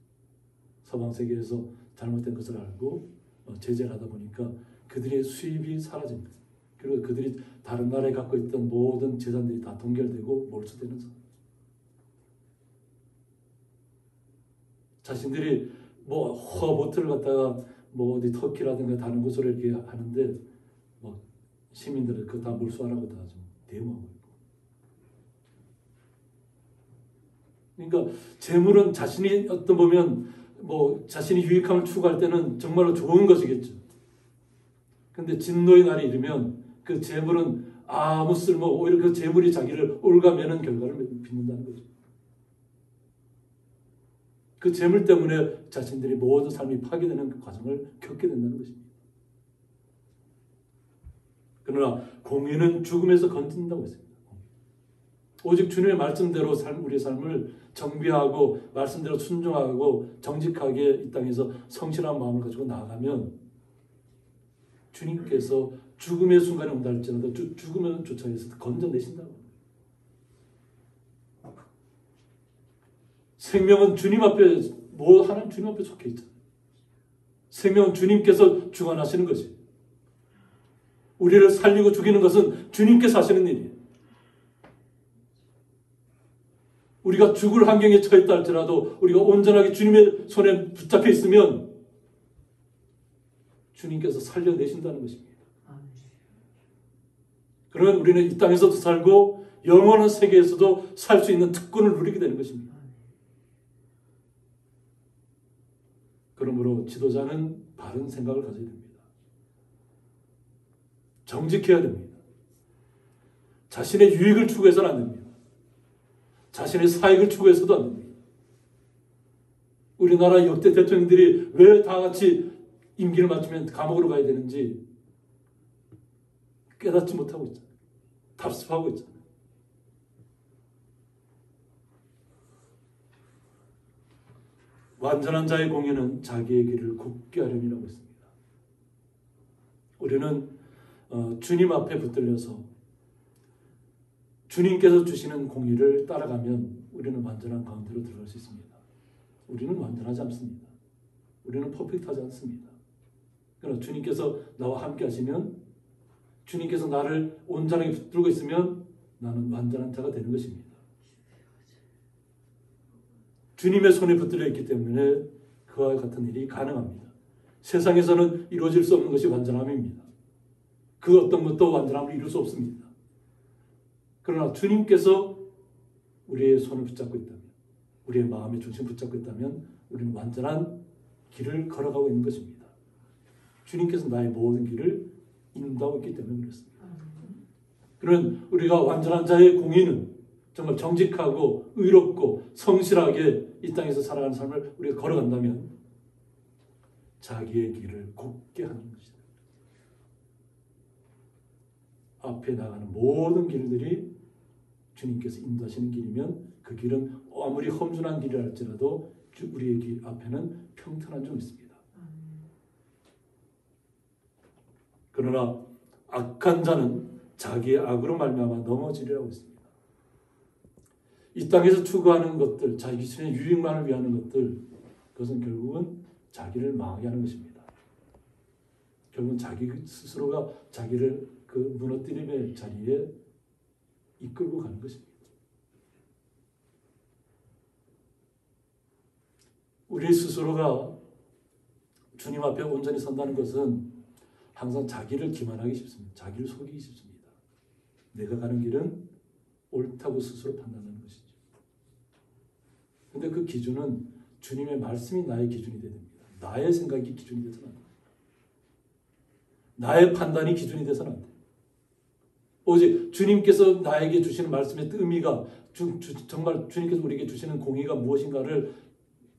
서방 세계에서 잘못된 것을 알고 제재를 하다 보니까 그들의 수입이 사라집니다. 그리고 그들이 다른 나라에 갖고 있던 모든 재산들이 다 동결되고 몰수되는 상황. 자신들이 뭐 허보트를 갖다가 뭐 어디 터키라든가 다른 곳으로 이렇게 하는데 뭐 시민들은 그거 다 몰수하라고 다 좀 데모하고 있고. 그러니까 재물은 자신이 어떤 보면 뭐 자신이 유익함을 추구할 때는 정말로 좋은 것이겠죠. 그런데 진노의 날이 이르면 그 재물은 아무 쓸모, 오히려 그 재물이 자기를 올가매는 결과를 빚는다는 거죠. 그 재물 때문에 자신들이 모든 삶이 파괴되는 그 과정을 겪게 된다는 것입니다. 그러나 공의는 죽음에서 건진다고 했습니다. 오직 주님의 말씀대로 우리의 삶을 정비하고 말씀대로 순종하고 정직하게 이 땅에서 성실한 마음을 가지고 나아가면 주님께서 죽음의 순간에 온다 할지라도 죽음을 쫓아내서 건져내신다고. 생명은 주님 앞에 하나님 주님 앞에 속해 있잖아요. 생명은 주님께서 주관하시는 것이. 우리를 살리고 죽이는 것은 주님께서 하시는 일이에요. 우리가 죽을 환경에 처했다 할지라도 우리가 온전하게 주님의 손에 붙잡혀 있으면 주님께서 살려내신다는 것입니다. 그러면 우리는 이 땅에서도 살고 영원한 세계에서도 살 수 있는 특권을 누리게 되는 것입니다. 그러므로 지도자는 바른 생각을 가져야 됩니다. 정직해야 됩니다. 자신의 유익을 추구해서는 안 됩니다. 자신의 사익을 추구해서도 안 됩니다. 우리나라 역대 대통령들이 왜 다 같이 임기를 마치면 감옥으로 가야 되는지 깨닫지 못하고 있잖아요. 답습하고 있잖아요. 완전한 자의 공의는 자기의 길을 굽게 하려니라고 했습니다. 우리는 주님 앞에 붙들려서 주님께서 주시는 공의를 따라가면 우리는 완전한 가운데로 들어갈 수 있습니다. 우리는 완전하지 않습니다. 우리는 퍼펙트하지 않습니다. 그러나 주님께서 나와 함께 하시면, 주님께서 나를 온전하게 붙들고 있으면 나는 완전한 자가 되는 것입니다. 주님의 손에 붙들려 있기 때문에 그와 같은 일이 가능합니다. 세상에서는 이루어질 수 없는 것이 완전함입니다. 그 어떤 것도 완전함을 이룰 수 없습니다. 그러나 주님께서 우리의 손을 붙잡고 있다면, 우리의 마음의 중심을 붙잡고 있다면 우리는 완전한 길을 걸어가고 있는 것입니다. 주님께서 나의 모든 길을 인도하고 있기 때문에 그렇습니다. 그런 우리가 완전한 자의 공의는 정말 정직하고 의롭고 성실하게 이 땅에서 살아가는 삶을 우리가 걸어간다면 자기의 길을 곱게 하는 것이다. 앞에 나가는 모든 길들이 주님께서 인도하시는 길이면 그 길은 아무리 험준한 길이라 할지라도 우리의 앞에는 평탄한 점 있습니다. 그러나 악한 자는 자기의 악으로 말미암아 넘어지리라고 했습니다. 이 땅에서 추구하는 것들, 자기 자신의 유익만을 위하는 것들, 그것은 결국은 자기를 망하게 하는 것입니다. 결국은 자기 스스로가 자기를 그 무너뜨림의 자리에 이끌고 가는 것입니다. 우리 스스로가 주님 앞에 온전히 선다는 것은 항상 자기를 기만하기 쉽습니다. 자기를 속이기 쉽습니다. 내가 가는 길은 옳다고 스스로 판단하는 것이죠. 그런데 그 기준은 주님의 말씀이 나의 기준이 되야 됩니다. 나의 생각이 기준이 돼서는 안 돼요. 나의 판단이 기준이 돼서는 안 돼요. 오직 주님께서 나에게 주시는 말씀의 의미가 정말 주님께서 우리에게 주시는 공의가 무엇인가를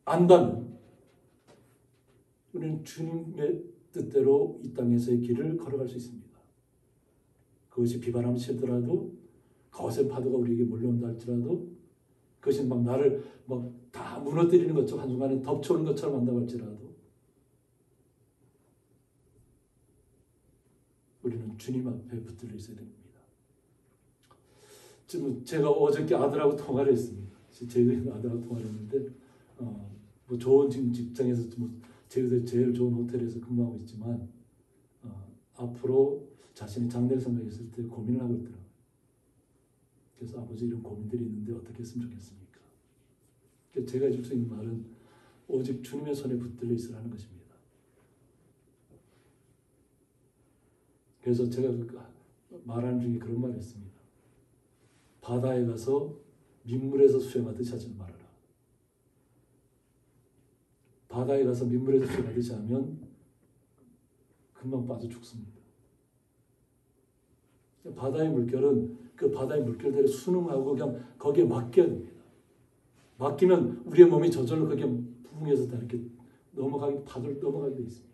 안다면 우리는 주님의 뜻대로 이 땅에서의 길을 걸어갈 수 있습니다. 그것이 비바람이 치더라도 거센 파도가 우리에게 몰려온다 할지라도 그것이 막 나를 막 다 무너뜨리는 것처럼 한순간에 덮쳐오는 것처럼 한다고 할지라도 우리는 주님 앞에 붙들려 있어야 됩니다. 지금 제가 어저께 아들하고 통화를 했습니다. 제가 아들하고 통화를 했는데 뭐 좋은 지금 직장에서 뭐 제일 좋은 호텔에서 근무하고 있지만 앞으로 자신이 장래를 생각했을 때 고민을 하고 있더라고요. 그래서 아버지 이런 고민들이 있는데 어떻게 했으면 좋겠습니까? 제가 해줄 수 있는 말은 오직 주님의 손에 붙들려 있으라는 것입니다. 그래서 제가 말하는 중에 그런 말을 했습니다. 바다에 가서 민물에서 수영하듯이 하지 말아라. 바다에 가서 민물에서 수영하듯이 하면 금방 빠져 죽습니다. 바다의 물결은 그 바다의 물결대로 순응하고 그냥 거기에 맡겨야 됩니다. 맡기면 우리의 몸이 저절로 거기에 부응해서 다 이렇게 파도를 넘어가게 되어 있습니다.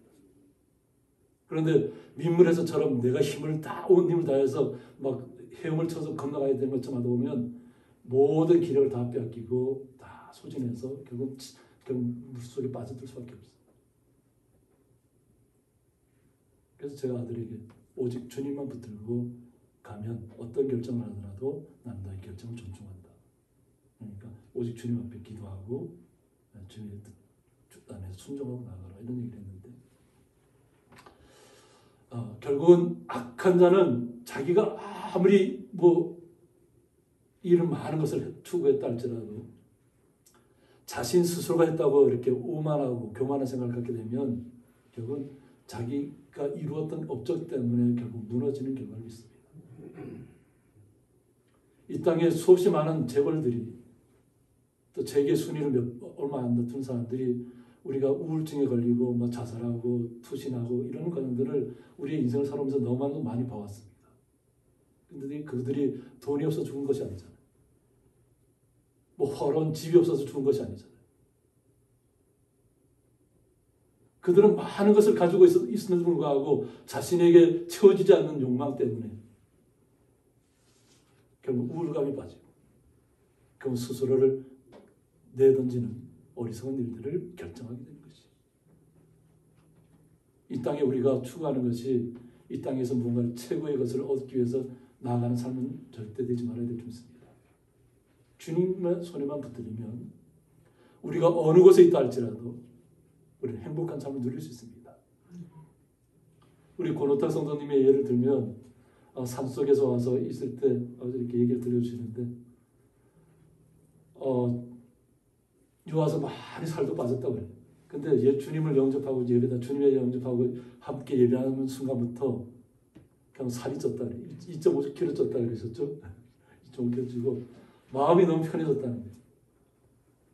그런데 민물에서처럼 내가 온 힘을 다해서 막 헤엄을 쳐서 건너가야 되는 것처럼 하다 보면 모든 기력을 다 빼앗기고 다 소진해서 결국 물속에 빠져들 수밖에 없어요. 그래서 제가 아들에게 오직 주님만 붙들고 가면 어떤 결정을 하더라도 나는 너의 결정을 존중한다. 그러니까 오직 주님 앞에 기도하고 주님의 뜻 안에서 순종하고 나가라 이런 얘기를 했는데 결국은 악한 자는 자기가 아무리 뭐 이런 많은 것을 추구했다 할지라도 자신 스스로가 했다고 이렇게 오만하고 교만한 생각을 갖게 되면 결국은 자기가 이루었던 업적 때문에 결국 무너지는 결과를 있습니다. 이 땅에 수없이 많은 재벌들이 또 재계 순위를 얼마 안 다툰 사람들이 우리가 우울증에 걸리고 뭐 자살하고 투신하고 이런 과정들을 우리의 인생을 살아오면서 너무 많이 봐왔습니다. 근데 그들이 돈이 없어서 죽은 것이 아니잖아요. 뭐 허로운 집이 없어서 죽은 것이 아니잖아요. 그들은 많은 것을 가지고 있음에도 불구하고 자신에게 채워지지 않는 욕망 때문에 결국 우울감이 빠지고 결국 스스로를 내던지는 어리석은 일들을 결정하게 되는 것이. 이 땅에 우리가 추구하는 것이 이 땅에서 뭔가 최고의 것을 얻기 위해서 나아가는 삶은 절대 되지 말아야 될 줄 믿습니다. 주님의 손에만 붙들리면 우리가 어느 곳에 있다 할지라도 우리는 행복한 삶을 누릴 수 있습니다. 우리 고노탁 성도님의 예를 들면 산속에서 와서 있을 때 이렇게 얘기를 들려주시는데 와서 많이 살도 빠졌다고 해요. 근데 주님을 영접하고 예배다 주님의 영접하고 함께 예배하는 순간부터 그냥 살이 쪘다 그래요. 2.5kg 쪘다 그러셨죠? 2.5kg 찌고 마음이 너무 편해졌다는 거예요.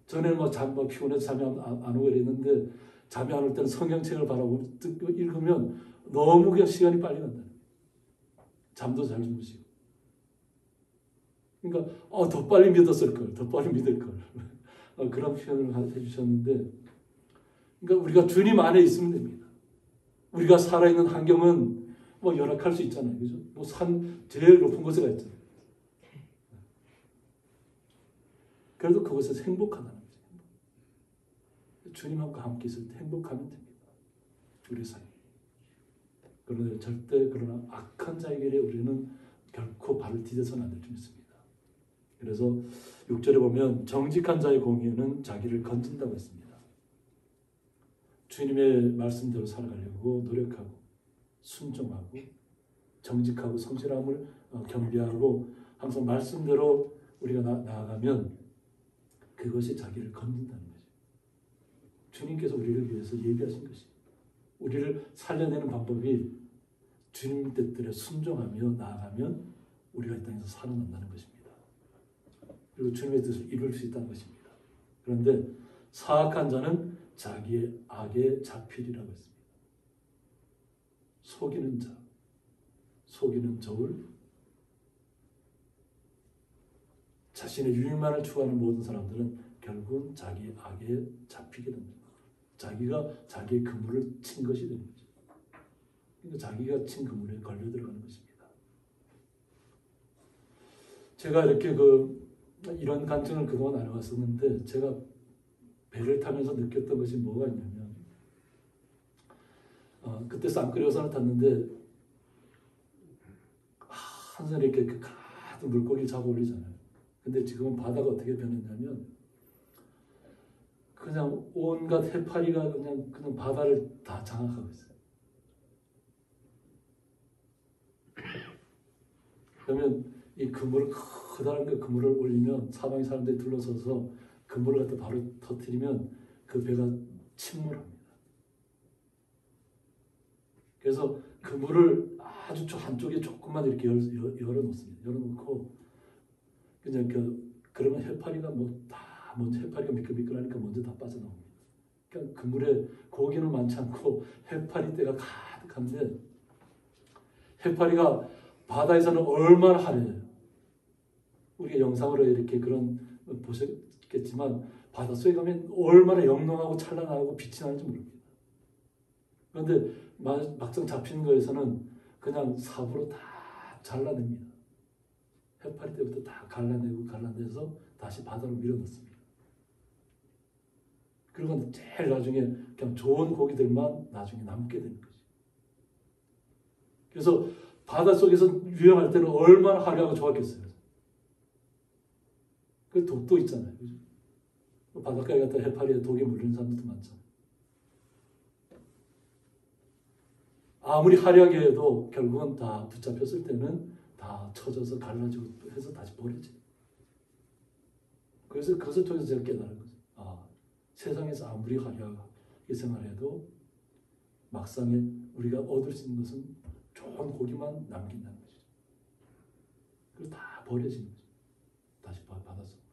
전에는 막 피곤해서 잠이 안 오고 이랬는데 잠이 안 올 때는 성경책을 바라보고 읽으면 너무 그냥 시간이 빨리 간다는 거예요. 잠도 잘 주무시고. 그러니까 더 빨리 믿었을 걸, 더 빨리 믿을 걸. 그런 표현을 해주셨는데, 그러니까 우리가 주님 안에 있으면 됩니다. 우리가 살아있는 환경은 뭐 열악할 수 있잖아요, 그죠? 뭐 제일 높은 곳에 가 있잖아요. 그래도 그것에서 행복하다는 거죠. 주님과 함께 있을 때 행복하면 됩니다. 우리 삶. 그런데 절대 그러나 악한 자의 길에 우리는 결코 발을 디뎌서는 안 될 줄 믿습니다. 그래서 6절에 보면 정직한 자의 공의는 자기를 건진다고 했습니다. 주님의 말씀대로 살아가려고 노력하고 순종하고 정직하고 성실함을 경배하고 항상 말씀대로 우리가 나아가면 그것이 자기를 건진다는 거죠. 주님께서 우리를 위해서 예비하신 것이 우리를 살려내는 방법이 주님 뜻대로 순종하며 나아가면 우리가 이 땅에서 살아난다는 것입니다. 그리고 주님의 뜻을 이룰 수 있다는 것입니다. 그런데 사악한 자는 자기의 악에 잡히리라고 했습니다. 속이는 자, 속이는 저울, 자신의 유익만을 추구하는 모든 사람들은 결국은 자기의 악에 잡히게 됩니다. 자기가 자기의 그물을 친 것이 되는 거죠. 그러니까 자기가 친 그물에 걸려 들어가는 것입니다. 제가 이렇게 이런 간증을 그동안 안 해왔었는데 제가 배를 타면서 느꼈던 것이 뭐가 있냐면 그때 쌍끌이호선을 탔는데 항상 이렇게 가득 물고기를 잡아 올리잖아요. 근데 지금은 바다가 어떻게 변했냐면 그냥 온갖 해파리가 그냥 바다를 다 장악하고 있어요. 그러면 이 그물을 커다란 그 그물을 올리면 사방의 사람들이 둘러서서 그물을 갖다 바로 터뜨리면 그 배가 침몰합니다. 그래서 그물을 아주 한쪽에 조금만 이렇게 열어놓습니다. 열어놓고 그냥 그러면 해파리가 먼저 해파리가 미끌미끌하니까 먼저 다 빠져나옵니다. 그러니까 그물에 고기는 많지 않고 해파리 떼가 가득한데 해파리가 바다에서는 얼마나 화려해요. 우리가 영상으로 이렇게 그런 보셨겠지만 바닷속에 가면 얼마나 영롱하고 찬란하고 빛이 나는지 모릅니다. 그런데 막상 잡히는 거에서는 그냥 삽으로 다 잘라냅니다. 해파리 때부터 다 갈라내서 다시 바다로 밀어넣습니다. 그리고 제일 나중에 그냥 좋은 고기들만 나중에 남게 되는 거죠. 그래서 바닷속에서 유영할 때는 얼마나 화려하고 좋았겠어요. 그 독도 있잖아요. 그죠? 바닷가에 갔다 해파리에 독에 물리는 사람들도 많잖아요. 아무리 화려하게 해도 결국은 다 붙잡혔을 때는 다 쳐져서 갈라지고 해서 다시 버려져요. 그래서 그것을 통해서 제가 깨달은 거죠. 세상에서 아무리 화려하게 생활해도 막상에 우리가 얻을 수 있는 것은 좋은 고기만 남긴다는 거죠. 그리고 다 버려지는 거죠. 다시 바닷속으로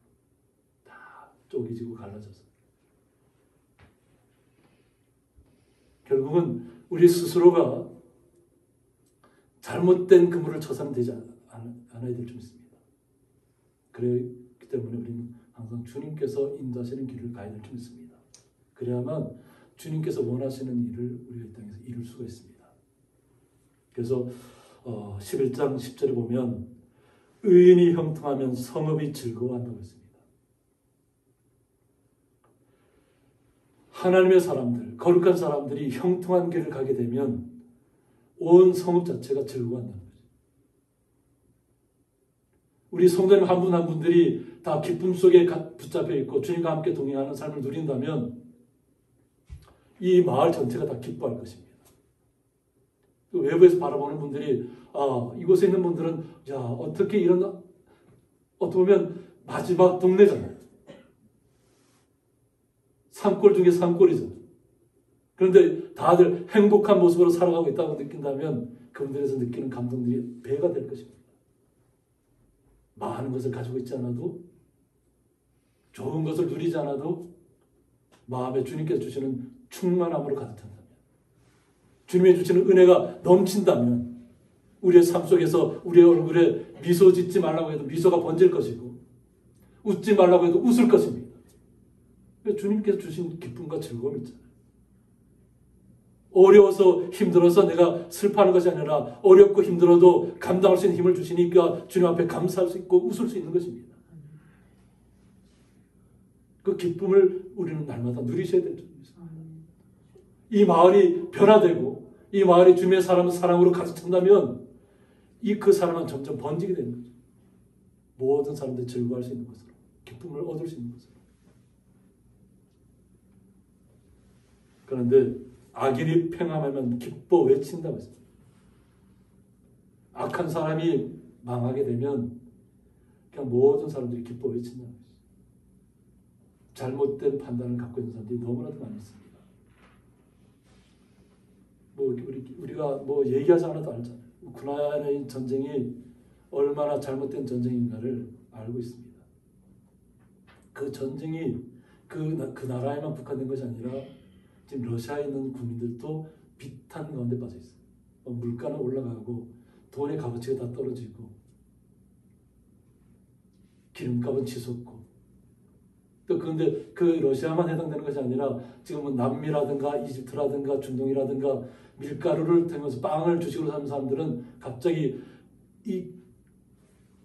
다 쪼개지고 갈라져서 결국은 우리 스스로가 잘못된 그물을 쳐서는 되지 않아야 될 줄 믿습니다. 그렇기 때문에 우리는 항상 주님께서 인도하시는 길을 가야 될 줄 믿습니다. 그래야만 주님께서 원하시는 일을 우리가 이 땅에서 이룰 수가 있습니다. 그래서 11장 10절에 보면 의인이 형통하면 성읍이 즐거워한다고 했습니다. 하나님의 사람들, 거룩한 사람들이 형통한 길을 가게 되면 온 성읍 자체가 즐거워한다는 거죠. 우리 성도님 한 분 한 분들이 다 기쁨 속에 붙잡혀 있고 주님과 함께 동행하는 삶을 누린다면 이 마을 전체가 다 기뻐할 것입니다. 외부에서 바라보는 분들이 이곳에 있는 분들은 어떻게 이런 어떻게 보면 마지막 동네잖아요. 산골 중에 산골이잖아요. 그런데 다들 행복한 모습으로 살아가고 있다고 느낀다면 그분들에서 느끼는 감동들이 배가 될 것입니다. 많은 것을 가지고 있지 않아도 좋은 것을 누리지 않아도 마음에 주님께서 주시는 충만함으로 가득 찬다면 주님이 주시는 은혜가 넘친다면 우리의 삶 속에서 우리의 얼굴에 미소 짓지 말라고 해도 미소가 번질 것이고 웃지 말라고 해도 웃을 것입니다. 주님께서 주신 기쁨과 즐거움이 있잖아요. 어려워서 힘들어서 내가 슬퍼하는 것이 아니라 어렵고 힘들어도 감당할 수 있는 힘을 주시니까 주님 앞에 감사할 수 있고 웃을 수 있는 것입니다. 그 기쁨을 우리는 날마다 누리셔야 되죠. 이 마을이 변화되고 이 마을이 주님의 사람을 사랑으로 가득 찬다면 그 사랑은 점점 번지게 되는 거죠. 모든 사람들이 즐거워할 수 있는 것으로, 기쁨을 얻을 수 있는 것으로. 그런데 악인이 평안하면 기뻐 외친다고 했습니다. 악한 사람이 망하게 되면 그냥 모든 사람들이 기뻐 외친다는 거죠. 잘못된 판단을 갖고 있는 사람들이 너무나도 많이 있습니다. 우리가 얘기하지 않아도 알잖아요. 우크라이나 전쟁이 얼마나 잘못된 전쟁인가를 알고 있습니다. 그 전쟁이 그 나라에만 국한된 것이 아니라 지금 러시아에 있는 국민들도 비탄 가운데 빠져 있어요. 물가는 올라가고 돈의 값어치가 다 떨어지고 기름값은 치솟고 또 그런데 그 러시아만 해당되는 것이 아니라 지금은 남미라든가 이집트라든가 중동이라든가 밀가루를 통해서 빵을 주식으로 사는 사람들은 갑자기 이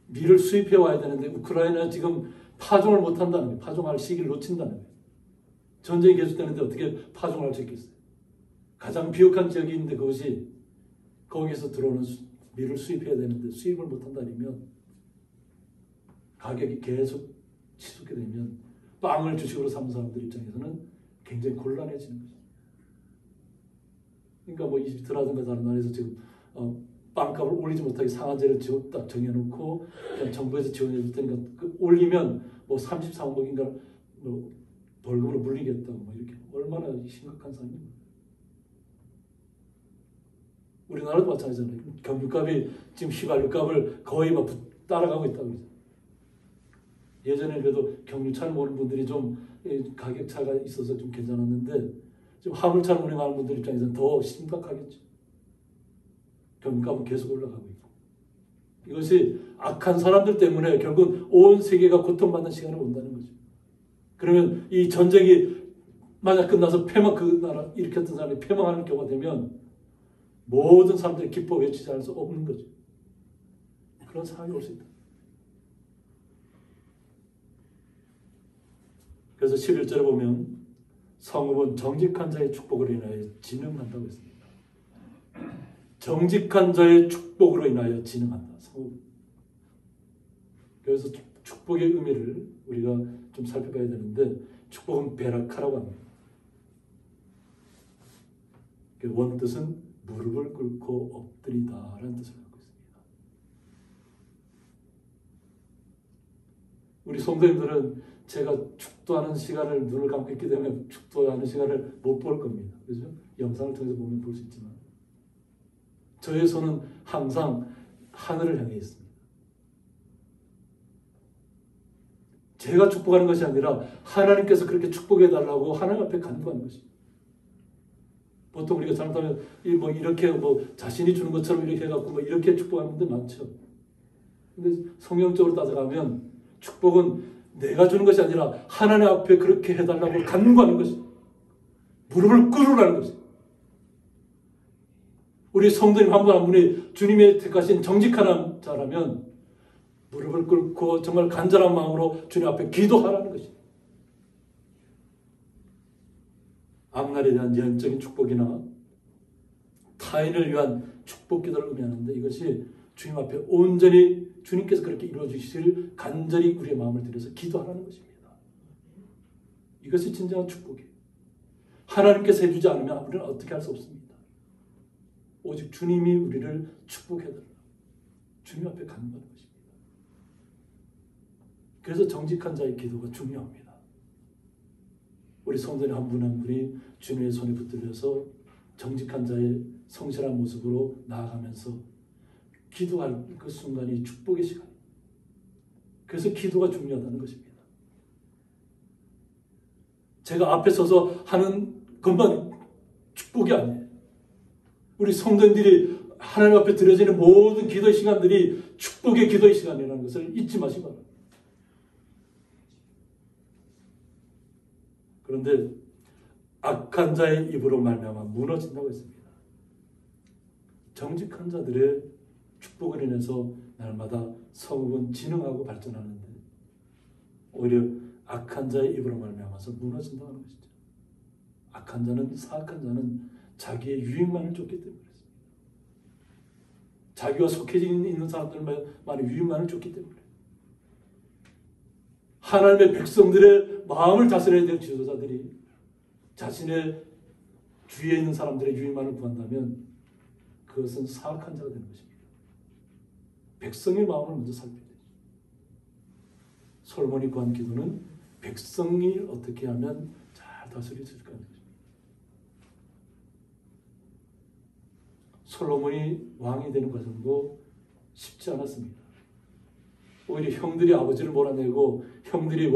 밀을 수입해 와야 되는데 우크라이나가 지금 파종을 못한다는 거예요. 파종할 시기를 놓친다는 거예요. 전쟁이 계속되는데 어떻게 파종할 수 있겠어요? 가장 비옥한 지역이 있는데 그것이 거기서 들어오는 밀을 수입해야 되는데 수입을 못한다면 가격이 계속 치솟게 되면 빵을 주식으로 사는 사람들 입장에서는 굉장히 곤란해지는 거죠. 그러니까 이집트라든가 다른 나라에서 지금 빵값을 올리지 못하게 상한제를 딱 정해놓고 그냥 정부에서 지원해 줄 테니까 올리면 33억인가 벌금으로 물리겠다 이렇게 얼마나 심각한 상황입니까? 우리나라도 마찬가지잖아요. 경유값이 지금 휘발유값을 거의 따라가고 있다고 그러죠. 예전에 그래도 경유차를 모는 분들이 좀 가격 차가 있어서 좀 괜찮았는데 지금 화물차를 운행하는 분들 입장에서는 더 심각하겠죠. 경유값은 계속 올라가고 있고 이것이 악한 사람들 때문에 결국 온 세계가 고통받는 시간이 온다는 거죠. 그러면 이 전쟁이 만약 끝나서 그 나라 일으켰던 사람이 패망하는 경우가 되면 모든 사람들이 기뻐 외치지 않을 수 없는 거죠. 그런 상황이 올 수 있다. 그래서 11절에 보면 성읍은 정직한 자의 축복으로 인하여 진흥한다고 했습니다. 정직한 자의 축복으로 인하여 진흥한다. 성읍. 그래서 축복의 의미를 우리가 좀 살펴봐야 되는데 축복은 베라카라고 합니다. 원뜻은 무릎을 꿇고 엎드리다라는 뜻을 갖고 있습니다. 우리 성도님들은 제가 축도하는 시간을 눈을 감고 있기 때문에 축도하는 시간을 못 볼 겁니다. 그죠? 영상을 통해서 보면 볼 수 있지만 저의 손은 항상 하늘을 향해 있습니다. 제가 축복하는 것이 아니라 하나님께서 그렇게 축복해달라고 하나님 앞에 간구하는 것입니다. 보통 우리가 잘못하면 이렇게 자신이 주는 것처럼 이렇게 해갖고 이렇게 축복하는 분들 많죠. 근데 성경적으로 따져가면 축복은 내가 주는 것이 아니라 하나님 앞에 그렇게 해달라고 간구하는 것입니다. 무릎을 꿇으라는 것입니다. 우리 성도님 한 분 한 분이 주님의 택하신 정직한 자라면 무릎을 꿇고 정말 간절한 마음으로 주님 앞에 기도하라는 것입니다. 앞날에 대한 예언적인 축복이나 타인을 위한 축복 기도를 의미하는데 이것이 주님 앞에 온전히 주님께서 그렇게 이루어 주시길 간절히 우리의 마음을 들여서 기도하라는 것입니다. 이것이 진정한 축복이에요. 하나님께서 해주지 않으면 우리는 어떻게 할 수 없습니다. 오직 주님이 우리를 축복해달라. 주님 앞에 간구하는 것입니다. 그래서 정직한 자의 기도가 중요합니다. 우리 성도님 한 분 한 분이 주님의 손에 붙들려서 정직한 자의 성실한 모습으로 나아가면서 기도할 그 순간이 축복의 시간입니다. 그래서 기도가 중요하다는 것입니다. 제가 앞에 서서 하는 것만 축복이 아니에요. 우리 성도님들이 하나님 앞에 드려지는 모든 기도의 시간들이 축복의 기도의 시간이라는 것을 잊지 마시기 바랍니다. 그런데 악한 자의 입으로 말미암아 무너진다고 했습니다. 정직한 자들의 축복을 인해서 날마다 성읍은 진흥하고 발전하는데 오히려 악한 자의 입으로 말미암아서 무너진다는 것이죠. 악한 자는, 사악한 자는 자기의 유익만을 쫓기 때문에 그렇습니다. 자기와 속해져 있는 사람들만의 유익만을 쫓기 때문에 하나님의 백성들의 마음을 다스려야 될 지도자들이 자신의 주위에 있는 사람들의 유익만을 구한다면 그것은 사악한 자가 되는 것입니다. 백성의 마음을 먼저 살펴야 돼요. 솔로몬이 구한 기도는 백성이 어떻게 하면 잘 다스릴 수 있을까 하는 것입니다. 솔로몬이 왕이 되는 과정도 쉽지 않았습니다. 오히려 형들이 아버지를 몰아내고 형들이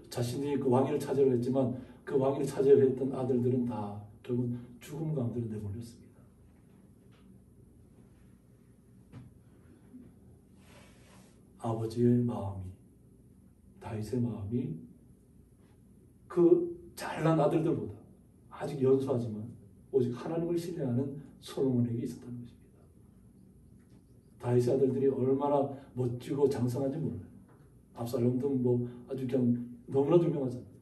자신들이 그 왕위를 차지하려 했지만 그 왕위를 차지하려 했던 아들들은 다 결국 죽음 가운데로 내몰렸습니다. 아버지의 마음이, 다윗의 마음이 그 잘난 아들들보다 아직 연소하지만 오직 하나님을 신뢰하는 솔로몬에게 있었다는 것입니다. 다윗의 아들들이 얼마나 멋지고 장성한지 몰라요. 압살롬도 뭐 아주 그냥 너무나도 유명하잖아요.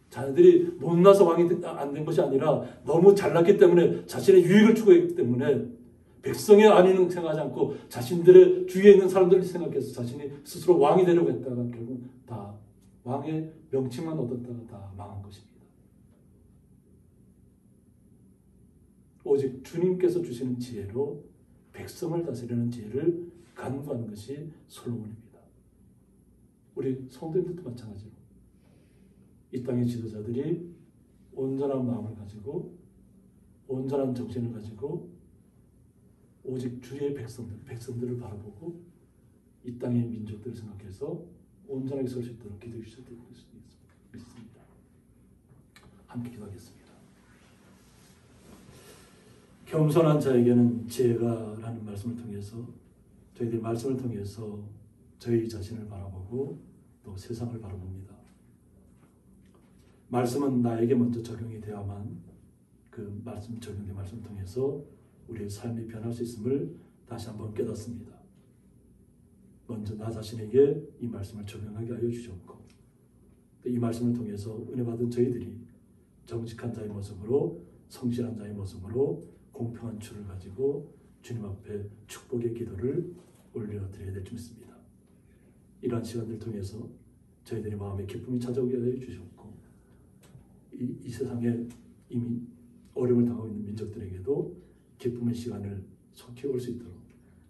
자녀들이 못나서 왕이 안 된 것이 아니라 너무 잘났기 때문에 자신의 유익을 추구했기 때문에 백성의 안위는 생각하지 않고 자신들의 주위에 있는 사람들을 생각해서 자신이 스스로 왕이 되려고 했다가 결국 다 왕의 명칭만 얻었다가 다 망한 것입니다. 오직 주님께서 주시는 지혜로 백성을 다스리는 지혜를 간구하는 것이 솔로몬입니다. 우리 성도님들도 마찬가지로 이 땅의 지도자들이 온전한 마음을 가지고 온전한 정신을 가지고 오직 주의 백성들을 바라보고 이 땅의 민족들을 생각해서 온전하게 설 수 있도록 기도해 주셨다고 믿습니다. 함께 기도하겠습니다. 겸손한 자에게는 지혜가 라는 말씀을 통해서 저희들이 말씀을 통해서 저희 자신을 바라보고 또 세상을 바라봅니다. 말씀은 나에게 먼저 적용이 되어야만 그 말씀 적용된 말씀을 통해서 우리의 삶이 변할 수 있음을 다시 한번 깨닫습니다. 먼저 나 자신에게 이 말씀을 적용하게 하여 주셨고 이 말씀을 통해서 은혜 받은 저희들이 정직한 자의 모습으로 성실한 자의 모습으로 공평한 추를 가지고 주님 앞에 축복의 기도를 올려드려야 될 줄 믿습니다. 이러한 시간들을 통해서 저희들의 마음에 기쁨이 찾아오게 하여 주셨고 이 세상에 이미 어려움을 당하고 있는 민족들에게도 기쁨의 시간을 속히 올 수 있도록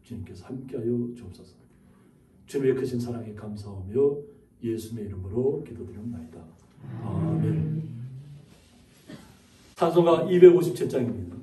주님께서 함께하여 주옵소서. 주님의 크신 사랑에 감사하며 예수님의 이름으로 기도드립니다. 아멘. 찬송가 257장입니다.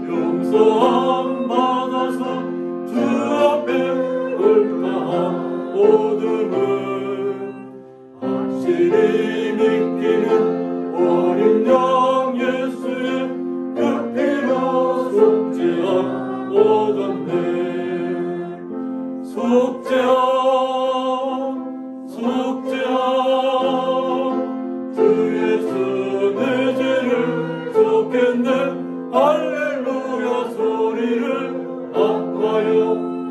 용서함 받아서 주 앞에 올까 모든 속죄함 속죄함 주 예수 내 죄를 속했네 할렐루야 소리를 아파요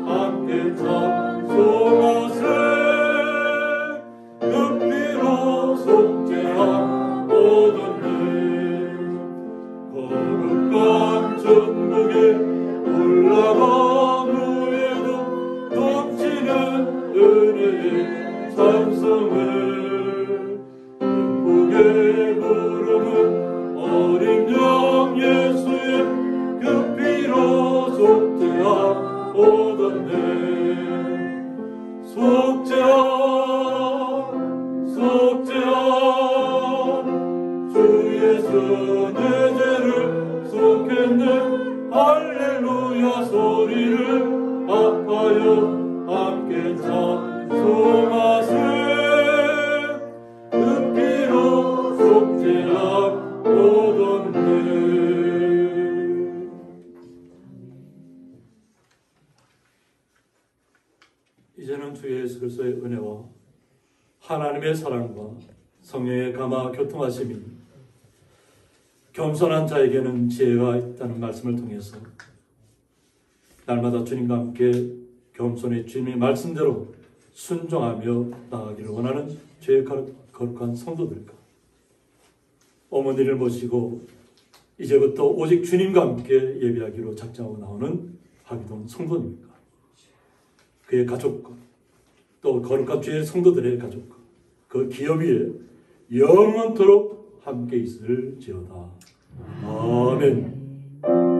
함께 찬송하세 그 피로 속죄함 얻었네 거룩한 천국에 올라간 후에도 넘치는 은혜의 찬송을 기쁘게 부르는 어린 양 예수의 그 피로 속죄함 얻었네 속죄함 속죄함 주 예수 내 죄를 속했네 할렐루야 소리를 아파요 함께 찬송하세 그 피로 속죄함 얻었네. 이제는 주 예수 그리스도의 은혜와 하나님의 사랑과 성령의 감화 교통하심이 겸손한 자에게는 지혜가 있다는 말씀을 통해서 날마다 주님과 함께 겸손히 주님의 말씀대로 순종하며 나아가기를 원하는 죄의 거룩한 성도들과 어머니를 모시고 이제부터 오직 주님과 함께 예배하기로 작정하고 나오는 하기동 성도님과 그의 가족과 또 거룩한 주의 성도들의 가족과 그 기업 위에 영원토록 함께 있을지어다. 아멘.